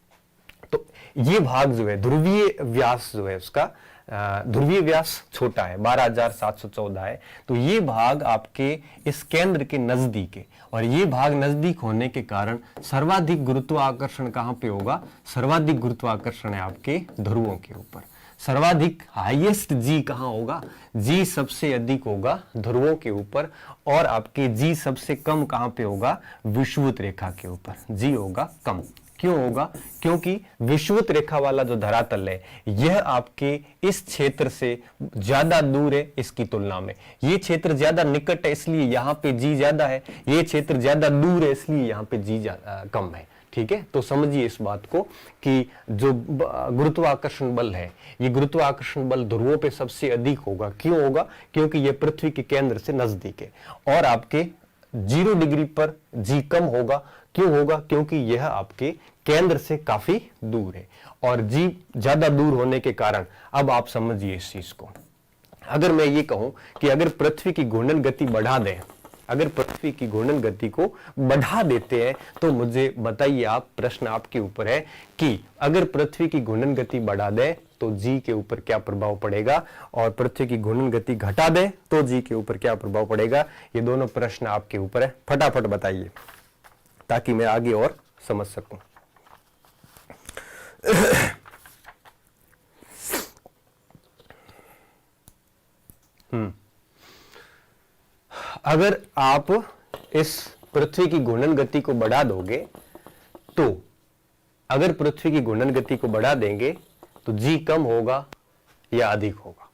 तो ये भाग जो है ध्रुवीय व्यास जो है उसका ध्रुवीय व्यास छोटा है, 12,714 है, तो ये भाग आपके इस केंद्र के नजदीक है, और ये भाग नजदीक होने के कारण सर्वाधिक गुरुत्वाकर्षण कहां पे होगा? सर्वाधिक गुरुत्वाकर्षण है आपके ध्रुवों के ऊपर। सर्वाधिक हाईएस्ट जी कहां होगा? जी सबसे अधिक होगा ध्रुवों के ऊपर, और आपके जी सबसे कम कहां पे होगा? विषुवत रेखा के ऊपर जी होगा कम। क्यों होगा? क्योंकि विषुवत रेखा वाला जो धरातल है यह आपके इस क्षेत्र से ज्यादा दूर है इसकी तुलना में। ये क्षेत्र ज्यादा निकट है इसलिए यहां पे जी ज्यादा है, ये क्षेत्र ज्यादा दूर है इसलिए यहां पे जी कम है। ठीक है, तो समझिए इस बात को कि जो गुरुत्वाकर्षण बल है, ये गुरुत्वाकर्षण बल ध्रुवों पे सबसे अधिक होगा। क्यों होगा? क्योंकि ये पृथ्वी के केंद्र से नजदीक है, और आपके 0 डिग्री पर जी कम होगा। क्यों होगा? क्योंकि यह आपके केंद्र से काफी दूर है, और जी ज्यादा दूर होने के कारण अब आप समझिए इस चीज को। अगर मैं ये कहूं कि अगर पृथ्वी की घूर्णन गति बढ़ा दें, अगर पृथ्वी की घूर्णन गति को बढ़ा देते हैं, तो मुझे बताइए आप, प्रश्न आपके ऊपर है कि अगर पृथ्वी की घूर्णन गति बढ़ा दे तो जी के ऊपर क्या प्रभाव पड़ेगा, और पृथ्वी की घूर्णन गति घटा दे तो जी के ऊपर क्या प्रभाव पड़ेगा? ये दोनों प्रश्न आपके ऊपर है, फटाफट बताइए ताकि मैं आगे और समझ सकूं। अगर आप इस पृथ्वी की घूर्णन गति को बढ़ा दोगे, तो अगर पृथ्वी की घूर्णन गति को बढ़ा देंगे तो जी कम होगा या अधिक होगा?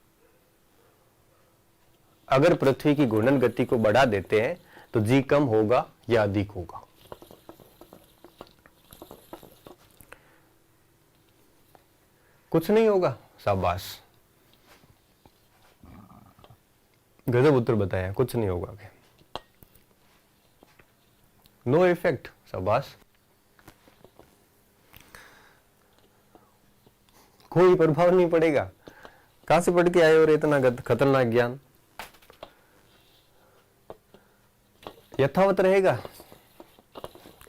अगर पृथ्वी की घूर्णन गति को बढ़ा देते हैं तो जी कम होगा या अधिक होगा? कुछ नहीं होगा। शाबाश, गजब उत्तर बताया, कुछ नहीं होगा। नो इफेक्ट, शाबाश, कोई प्रभाव नहीं पड़ेगा। कहां से पढ़ के आए और इतना खतरनाक ज्ञान? यथावत रहेगा।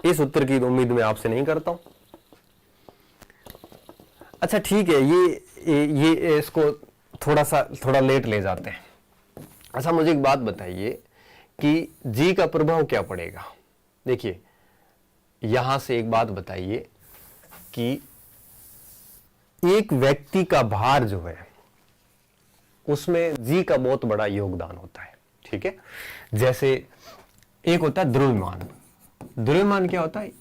इस उत्तर की उम्मीद मैं आपसे नहीं करता हूं। अच्छा ठीक है, ये इसको थोड़ा लेट ले जाते हैं। अच्छा मुझे एक बात बताइए कि जी का प्रभाव क्या पड़ेगा? देखिए यहां से एक बात बताइए कि एक व्यक्ति का भार जो है उसमें जी का बहुत बड़ा योगदान होता है। ठीक है, जैसे एक होता है द्रव्यमान। द्रव्यमान क्या होता है?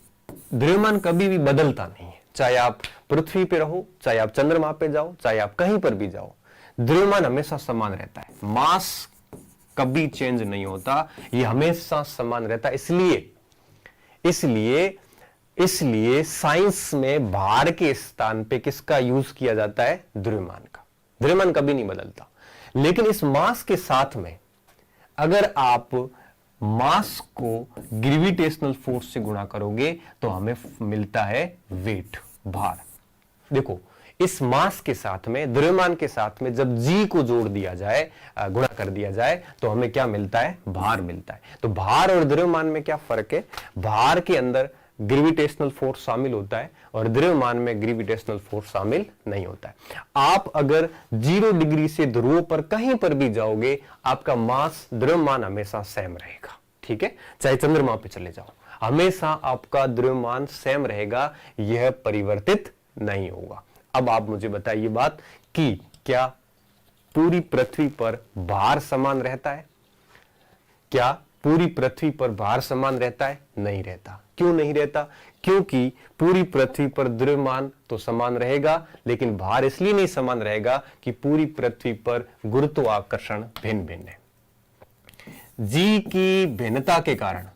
द्रव्यमान कभी भी बदलता नहीं है, चाहे आप पृथ्वी पे रहो, चाहे आप चंद्रमा पे जाओ, चाहे आप कहीं पर भी जाओ, द्रव्यमान हमेशा समान रहता है। मास कभी चेंज नहीं होता, ये हमेशा समान रहता है। इसलिए साइंस में भार के स्थान पे किसका यूज किया जाता है? द्रव्यमान का। द्रव्यमान कभी नहीं बदलता। लेकिन इस मास के साथ में अगर आप मास को ग्रेविटेशनल फोर्स से गुणा करोगे तो हमें मिलता है वेट, भार। देखो इस मास के साथ में, द्रव्यमान के साथ में जब जी को जोड़ दिया जाए, गुणा कर दिया जाए, तो हमें क्या मिलता है? भार मिलता है। तो भार और द्रव्यमान में क्या फर्क है? भार के अंदर ग्रेविटेशनल फोर्स शामिल होता है और द्रव्यमान में ग्रेविटेशनल फोर्स शामिल नहीं होता है। आप अगर 0 डिग्री से ध्रुव पर कहीं पर भी जाओगे, आपका मास द्रव्यमान हमेशा सेम रहेगा। ठीक है, चाहे चंद्रमा पे चले जाओ, हमेशा आपका द्रव्यमान सेम रहेगा, यह परिवर्तित नहीं होगा। अब आप मुझे बताइए बात कि क्या पूरी पृथ्वी पर भार समान रहता है? क्या पूरी पृथ्वी पर भार समान रहता है? नहीं रहता। क्यों नहीं रहता? क्योंकि पूरी पृथ्वी पर द्रव्यमान तो समान रहेगा, लेकिन भार इसलिए नहीं समान रहेगा कि पूरी पृथ्वी पर गुरुत्वाकर्षण भिन्न भिन्न है। जी की भिन्नता के कारण,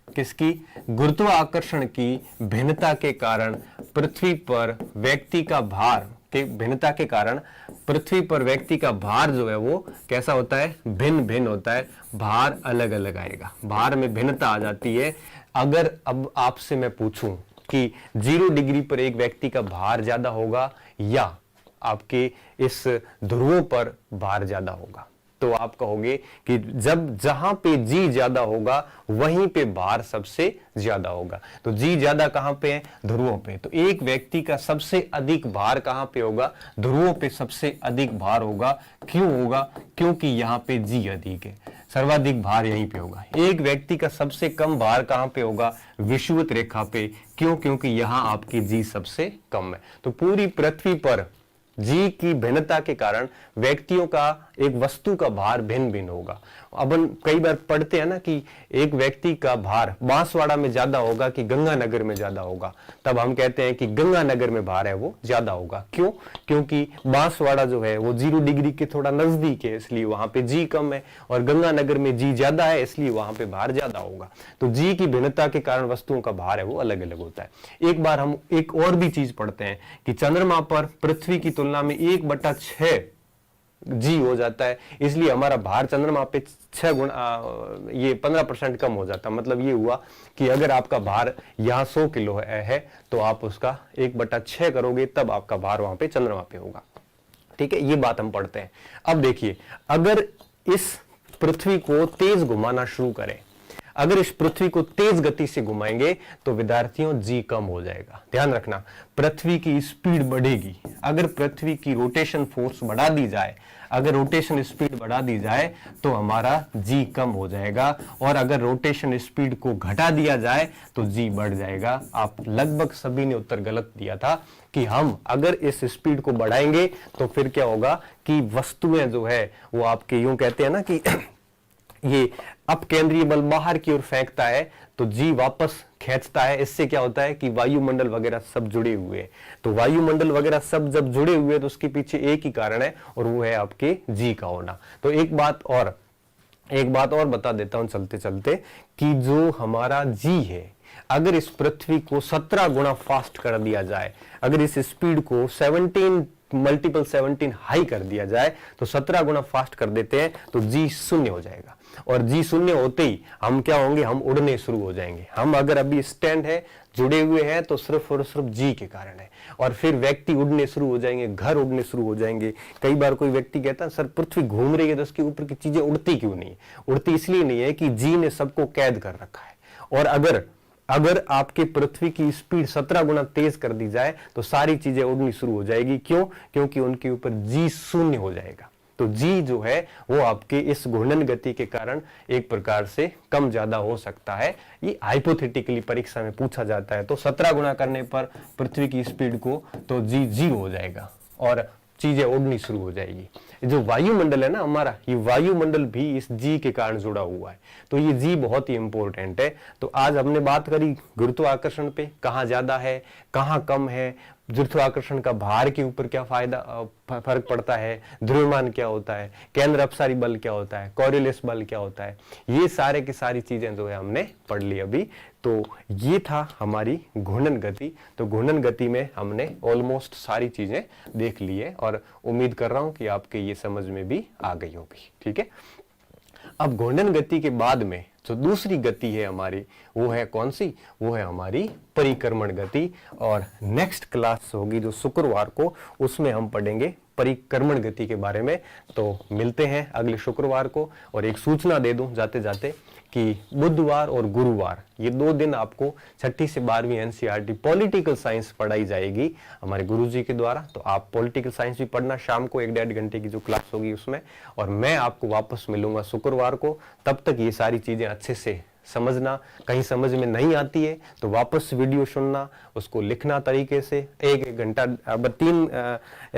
किसकी? गुरुत्वाकर्षण की भिन्नता के कारण पृथ्वी पर व्यक्ति का भार के भिन्नता के कारण पृथ्वी पर व्यक्ति का भार जो है वो कैसा होता है? भिन्न भिन्न होता है। भार अलग अलग आएगा, भार में भिन्नता आ जाती है। अगर अब आपसे मैं पूछूं कि 0 डिग्री पर एक व्यक्ति का भार ज्यादा होगा या आपके इस ध्रुवों पर भार ज्यादा होगा, तो आप कहोगे कि जब जहां पे जी ज्यादा होगा वहीं पे भार सबसे ज्यादा होगा। तो जी ज्यादा कहां पे है? ध्रुवों पे। तो एक व्यक्ति का सबसे अधिक भार कहां पे होगा? ध्रुवों पे सबसे अधिक भार होगा। क्यों होगा? क्योंकि यहां पे जी अधिक है, सर्वाधिक भार यहीं पे होगा। एक व्यक्ति का सबसे कम भार कहां पे होगा? विषुवत रेखा पे। क्यों? क्योंकि यहां आपकी जी सबसे कम है। तो पूरी पृथ्वी पर जी की भिन्नता के कारण व्यक्तियों का, एक वस्तु का भार भिन्न भिन्न होगा। अपन कई बार पढ़ते हैं ना कि एक व्यक्ति का भार बांसवाड़ा में ज्यादा होगा कि गंगानगर में ज्यादा होगा, तब हम कहते हैं कि गंगानगर में भार है वो ज्यादा होगा। क्यों? क्योंकि बांसवाड़ा जो है वो 0 डिग्री के थोड़ा नजदीक है, इसलिए वहां पे जी कम है, और गंगानगर में जी ज्यादा है, इसलिए वहां पे भार ज्यादा होगा। तो जी की भिन्नता के कारण वस्तुओं का भार है वो अलग अलग होता है। एक बार हम एक और भी चीज पढ़ते हैं कि चंद्रमा पर पृथ्वी की तुलना में 1/6 जी हो जाता है, इसलिए हमारा भार चंद्रमा पे 6 गुना, ये 15% कम हो जाता है। मतलब ये हुआ कि अगर आपका भार यहाँ 100 किलो है तो आप उसका 1/6 करोगे, तब आपका भार वहां पे चंद्रमा पे होगा। ठीक है, ये बात हम पढ़ते हैं। अब देखिए, अगर इस पृथ्वी को तेज घुमाना शुरू करें, अगर इस पृथ्वी को तेज गति से घुमाएंगे तो विद्यार्थियों जी कम हो जाएगा। ध्यान रखना, पृथ्वी की स्पीड बढ़ेगी। अगर पृथ्वी की रोटेशन फोर्स बढ़ा दी जाए, अगर रोटेशन स्पीड बढ़ा दी जाए तो हमारा जी कम हो जाएगा, और अगर रोटेशन स्पीड को घटा दिया जाए तो जी बढ़ जाएगा। आप लगभग सभी ने उत्तर गलत दिया था कि हम अगर इस स्पीड को बढ़ाएंगे तो फिर क्या होगा कि वस्तुएं जो है वो आपके, यूं कहते हैं ना कि ये अपकेंद्रीय बल बाहर की ओर फेंकता है तो जी वापस खींचता है। इससे क्या होता है कि वायुमंडल वगैरह सब जुड़े हुए हैं। तो वायुमंडल वगैरह सब जब जुड़े हुए तो उसके पीछे एक ही कारण है, और वो है आपके जी का होना। तो एक बात और बता देता हूं चलते चलते कि जो हमारा जी है, अगर इस पृथ्वी को 17 गुना फास्ट कर दिया जाए, अगर इस स्पीड को 17 मल्टीपल 17 हाई कर दिया जाए, तो 17 गुना फास्ट कर देते हैं तो जी शून्य हो जाएगा। और जी शून्य होते ही हम क्या होंगे? हम उड़ने शुरू हो जाएंगे। हम अगर अभी स्टैंड है, जुड़े हुए हैं, तो सिर्फ और सिर्फ जी के कारण है। और फिर व्यक्ति उड़ने शुरू हो जाएंगे, घर उड़ने शुरू हो जाएंगे। कई बार कोई व्यक्ति कहता है सर पृथ्वी घूम रही है तो उसके ऊपर की चीजें उड़ती क्यों नहीं? उड़ती इसलिए नहीं है कि जी ने सबको कैद कर रखा है। और अगर आपके पृथ्वी की स्पीड 17 गुना तेज कर दी जाए तो सारी चीजें उड़नी शुरू हो जाएगी। क्यों? क्योंकि उनके ऊपर जी शून्य हो जाएगा। तो जी जो है वो आपके इस घूर्णन गति के कारण एक प्रकार से कम ज्यादा हो सकता है। ये हाइपोथेटिकली परीक्षा में पूछा जाता है। तो 17 गुना करने पर पृथ्वी की स्पीड को तो जी 0 हो जाएगा और चीजें उड़नी शुरू हो जाएगी। जो वायुमंडल है ना हमारा, ये वायुमंडल भी इस जी के कारण जुड़ा हुआ है। तो ये जी बहुत ही इंपॉर्टेंट है। तो आज हमने बात करी गुरुत्वाकर्षण पे, कहाँ ज्यादा है कहाँ कम है, गुरुत्वाकर्षण का भार के ऊपर क्या फर्क पड़ता है, द्रव्यमान क्या होता है, केंद्र अपसारी बल क्या होता है, कॉरियोलिस बल क्या होता है, ये सारे की सारी चीजें जो है हमने पढ़ ली अभी। तो ये था हमारी घूर्णन गति। तो घूर्णन गति में हमने ऑलमोस्ट सारी चीजें देख ली है, और उम्मीद कर रहा हूं कि आपके ये समझ में भी आ गई होगी। ठीक है, अब घूर्णन गति के बाद में जो दूसरी गति है हमारी, वो है कौन सी? वो है हमारी परिक्रमण गति। और नेक्स्ट क्लास होगी जो शुक्रवार को, उसमें हम पढ़ेंगे परिक्रमण गति के बारे में। तो मिलते हैं अगले शुक्रवार को। और एक सूचना दे दूं जाते जाते कि बुधवार और गुरुवार ये 2 दिन आपको 6ठी से 12वीं एनसीईआरटी पॉलिटिकल साइंस पढ़ाई जाएगी हमारे गुरुजी के द्वारा। तो आप पॉलिटिकल साइंस भी पढ़ना, शाम को 1-1.5 घंटे की जो क्लास होगी उसमें। और मैं आपको वापस मिलूंगा शुक्रवार को। तब तक ये सारी चीजें अच्छे से समझना। कहीं समझ में नहीं आती है तो वापस वीडियो सुनना, उसको लिखना तरीके से। 1-1 घंटा, अब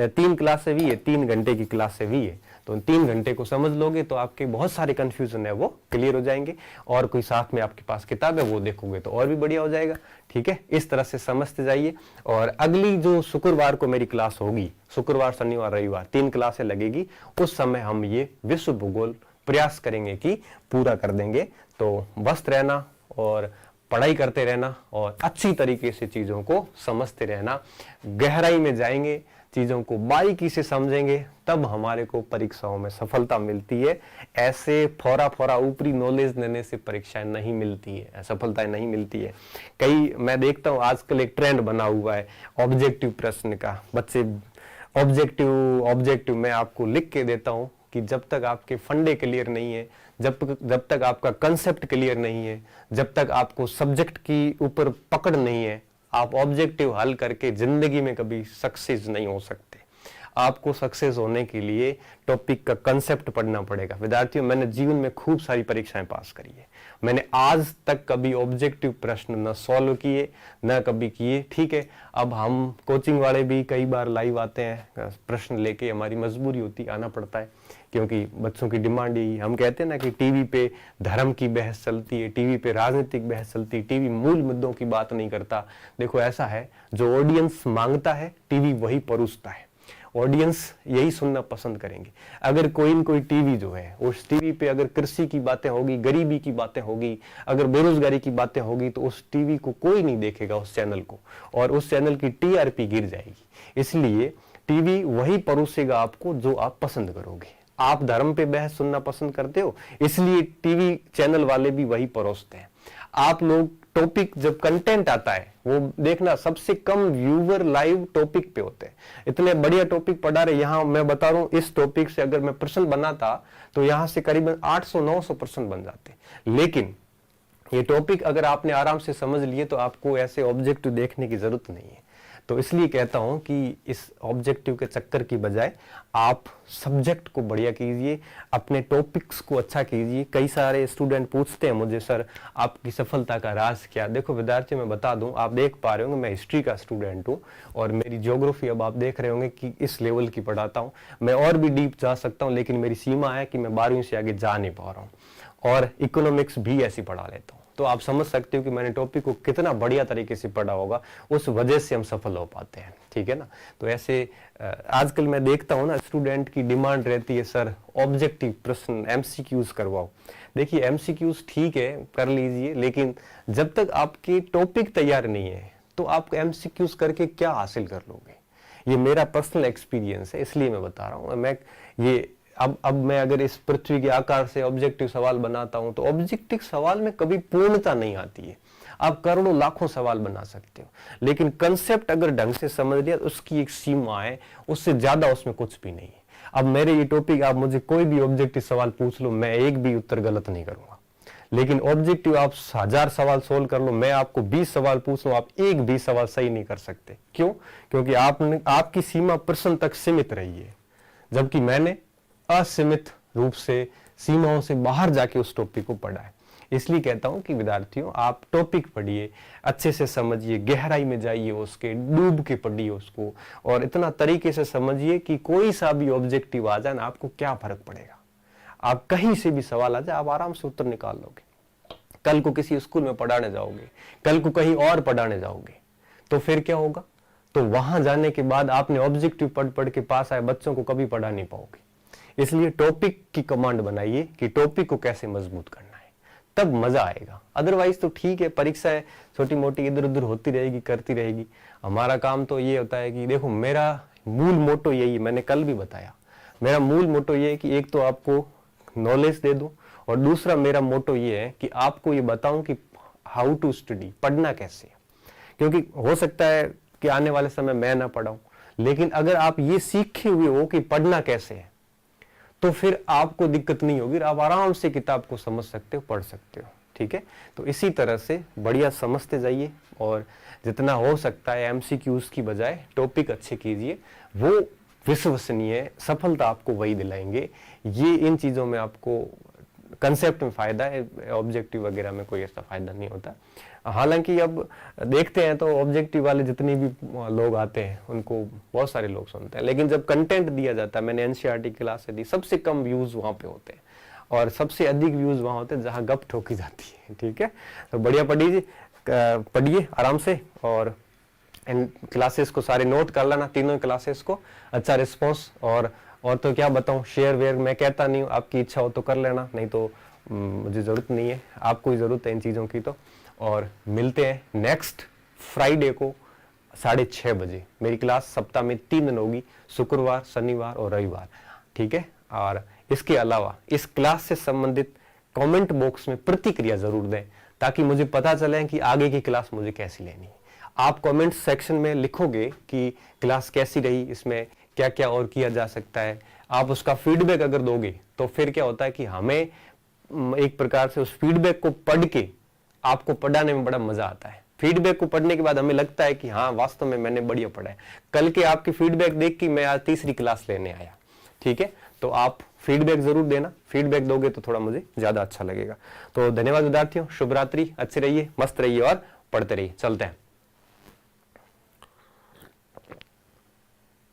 3 क्लासें भी है, 3 घंटे की क्लासें भी है। तो 3 घंटे को समझ लोगे तो आपके बहुत सारे कंफ्यूजन है वो क्लियर हो जाएंगे। और कोई साथ में आपके पास किताब है वो देखोगे तो और भी बढ़िया हो जाएगा। ठीक है, इस तरह से समझते जाइए। और अगली जो शुक्रवार को मेरी क्लास होगी, शुक्रवार शनिवार रविवार 3 क्लासें लगेगी, उस समय हम ये विश्व भूगोल प्रयास करेंगे कि पूरा कर देंगे। तो व्यस्त रहना और पढ़ाई करते रहना और अच्छी तरीके से चीजों को समझते रहना। गहराई में जाएंगे, चीजों को बारीकी से समझेंगे, तब हमारे को परीक्षाओं में सफलता मिलती है। ऐसे फोरा ऊपरी नॉलेज देने से परीक्षाएं नहीं मिलती है, सफलताएं नहीं मिलती है। मैं देखता हूं आजकल एक ट्रेंड बना हुआ है ऑब्जेक्टिव प्रश्न का। बच्चे ऑब्जेक्टिव मैं आपको लिख के देता हूं कि जब तक आपके फंडे क्लियर नहीं है, जब तक आपका कंसेप्ट क्लियर नहीं है, जब तक आपको सब्जेक्ट की ऊपर पकड़ नहीं है, आप ऑब्जेक्टिव हल करके जिंदगी में कभी सक्सेस नहीं हो सकते। आपको सक्सेस होने के लिए टॉपिक का कंसेप्ट पढ़ना पड़ेगा। विद्यार्थियों, मैंने जीवन में खूब सारी परीक्षाएं पास करी है, मैंने आज तक कभी ऑब्जेक्टिव प्रश्न न सॉल्व किए न कभी किए, ठीक है। अब हम कोचिंग वाले भी कई बार लाइव आते हैं प्रश्न लेके, हमारी मजबूरी होती है, आना पड़ता है, क्योंकि बच्चों की डिमांड यही। हम कहते हैं ना कि टीवी पे धर्म की बहस चलती है, टीवी पे राजनीतिक बहस चलती है, टीवी मूल मुद्दों की बात नहीं करता। देखो ऐसा है, जो ऑडियंस मांगता है टीवी वही परोसता है, ऑडियंस यही सुनना पसंद करेंगे। अगर कोई न कोई टीवी जो है, उस टीवी पे अगर कृषि की बातें होगी, गरीबी की बातें होगी, अगर बेरोजगारी की बातें होगी, तो उस टीवी को कोई नहीं देखेगा, उस चैनल को, और उस चैनल की टीआरपी गिर जाएगी। इसलिए टीवी वही परोसेगा आपको जो आप पसंद करोगे। आप धर्म पे बहस सुनना पसंद करते हो, इसलिए टीवी चैनल वाले भी वही परोसते हैं। आप लोग टॉपिक, जब कंटेंट आता है वो देखना, सबसे कम व्यूवर लाइव टॉपिक पे होते हैं। इतने बढ़िया टॉपिक पढ़ा रहे, यहाँ मैं बता रहा हूँ, इस टॉपिक से अगर मैं प्रश्न बनाता तो यहाँ से करीबन 800-900 प्रश्न बन जाते। लेकिन ये टॉपिक अगर आपने आराम से समझ लिए तो आपको ऐसे ऑब्जेक्टिव देखने की जरूरत नहीं है। तो इसलिए कहता हूं कि इस ऑब्जेक्टिव के चक्कर की बजाय आप सब्जेक्ट को बढ़िया कीजिए, अपने टॉपिक्स को अच्छा कीजिए। कई सारे स्टूडेंट पूछते हैं मुझे, सर आपकी सफलता का राज क्या? देखो विद्यार्थी, मैं बता दूं, आप देख पा रहे होंगे मैं हिस्ट्री का स्टूडेंट हूं और मेरी ज्योग्राफी अब आप देख रहे होंगे कि इस लेवल की पढ़ाता हूं। मैं और भी डीप जा सकता हूं, लेकिन मेरी सीमा है कि मैं 12वीं से आगे जा नहीं पा रहा हूं। और इकोनॉमिक्स भी ऐसी पढ़ा लेता हूं। तो आप समझ सकते हो कि मैंने टॉपिक को कितना बढ़िया तरीके से पढ़ा होगा, उस वजह से हम सफल हो पाते हैं, ठीक है ना। तो ऐसे आजकल मैं देखता हूं ना, स्टूडेंट की डिमांड रहती है, सर ऑब्जेक्टिव प्रश्न एमसीक्यूज करवाओ। देखिए एमसीक्यूज ठीक है, कर लीजिए, लेकिन जब तक आपकी टॉपिक तैयार नहीं है तो आप एमसीक्यूज करके क्या हासिल कर लोगे? ये मेरा पर्सनल एक्सपीरियंस है, इसलिए मैं बता रहा हूँ। मैं ये अब मैं अगर इस पृथ्वी के आकार से ऑब्जेक्टिव सवाल बनाता हूं तो ऑब्जेक्टिव सवाल में कभी पूर्णता नहीं आती है। आप करोड़ों लाखों सवाल बना सकते हो, लेकिन कंसेप्ट अगर ढंग से समझ लिया तो उसकी एक सीमा है, उससे ज्यादा उसमें कुछ भी नहीं है। अब मेरे ये टॉपिक, आप मुझे कोई भी ऑब्जेक्टिव सवाल पूछ लो, मैं एक भी उत्तर गलत नहीं करूंगा। लेकिन ऑब्जेक्टिव आप 1000 सवाल सोल्व कर लो, मैं आपको 20 सवाल पूछ लूं, आप एक भी सवाल सही नहीं कर सकते। क्यों? क्योंकि आपकी सीमा प्रश्न तक सीमित रही है, जबकि मैंने असीमित रूप से सीमाओं से बाहर जाके उस टॉपिक को पढ़ा है। इसलिए कहता हूं कि विद्यार्थियों, आप टॉपिक पढ़िए, अच्छे से समझिए, गहराई में जाइए, उसके डूब के पढ़िए उसको, और इतना तरीके से समझिए कि कोई सा भी ऑब्जेक्टिव आ जाए ना, आपको क्या फर्क पड़ेगा। आप कहीं से भी सवाल आ जाए, आप आराम से उत्तर निकाल लोगे। कल को किसी स्कूल में पढ़ाने जाओगे, कल को कहीं और पढ़ाने जाओगे, तो फिर क्या होगा? तो वहां जाने के बाद आपने ऑब्जेक्टिव पढ़ के पास आए बच्चों को कभी पढ़ा नहीं पाओगे। इसलिए टॉपिक की कमांड बनाइए कि टॉपिक को कैसे मजबूत करना है, तब मजा आएगा। अदरवाइज तो ठीक है, परीक्षाएं छोटी मोटी इधर उधर होती रहेगी, करती रहेगी। हमारा काम तो ये होता है कि देखो, मेरा मूल मोटो यही है, मैंने कल भी बताया, मेरा मूल मोटो ये है कि एक तो आपको नॉलेज दे दूं, और दूसरा मेरा मोटो ये है कि आपको ये बताऊं कि हाउ टू स्टडी, पढ़ना कैसे। क्योंकि हो सकता है कि आने वाले समय मैं ना पढ़ाऊं, लेकिन अगर आप ये सीखे हुए हो कि पढ़ना कैसे है, तो फिर आपको दिक्कत नहीं होगी, आप आराम से किताब को समझ सकते हो, पढ़ सकते हो, ठीक है। तो इसी तरह से बढ़िया समझते जाइए, और जितना हो सकता है एमसीक्यूज की बजाय टॉपिक अच्छे कीजिए, वो विश्वसनीय सफलता आपको वही दिलाएंगे। ये इन चीजों में आपको कंसेप्ट में फायदा है, ऑब्जेक्टिव वगैरह में कोई ऐसा फायदा नहीं होता। हालांकि अब देखते हैं तो ऑब्जेक्टिव वाले जितने भी लोग आते हैं उनको बहुत सारे लोग सुनते हैं, लेकिन जब कंटेंट दिया जाता है, मैंने एनसीईआरटी क्लास से दी, सबसे कम व्यूज वहां पे होते हैं और सबसे अधिक व्यूज वहां होते हैं जहां गप ठोकी जाती है, ठीक है। तो बढ़िया पढ़िए आराम से, और इन क्लासेस को सारे नोट कर लेना, तीनों क्लासेस को। अच्छा रिस्पॉन्स, और तो क्या बताऊं, शेयर वेयर मैं कहता नहीं हूँ, आपकी इच्छा हो तो कर लेना, नहीं तो मुझे जरूरत नहीं है, आपको ही जरूरत है इन चीजों की। तो और मिलते हैं नेक्स्ट फ्राइडे को 6:30 बजे। मेरी क्लास सप्ताह में 3 दिन होगी, शुक्रवार, शनिवार और रविवार, ठीक है। और इसके अलावा इस क्लास से संबंधित कमेंट बॉक्स में प्रतिक्रिया जरूर दें, ताकि मुझे पता चले कि आगे की क्लास मुझे कैसी लेनी है। आप कमेंट सेक्शन में लिखोगे कि क्लास कैसी रही, इसमें क्या क्या और किया जा सकता है, आप उसका फीडबैक अगर दोगे तो फिर क्या होता है कि हमें एक प्रकार से उस फीडबैक को पढ़ के आपको पढ़ाने में बड़ा मजा आता है। फीडबैक को पढ़ने के बाद हमें लगता है कि हाँ वास्तव में मैंने बढ़िया पढ़ा है। कल के आपकी फीडबैक देख के मैं आज तीसरी क्लास लेने आया, ठीक है। तो आप फीडबैक जरूर देना, फीडबैक दोगे तो थोड़ा मुझे ज्यादा अच्छा लगेगा। तो धन्यवाद विद्यार्थियों, शुभ रात्रि, अच्छे रहिए, मस्त रहिए और पढ़ते रहिए। चलते हैं।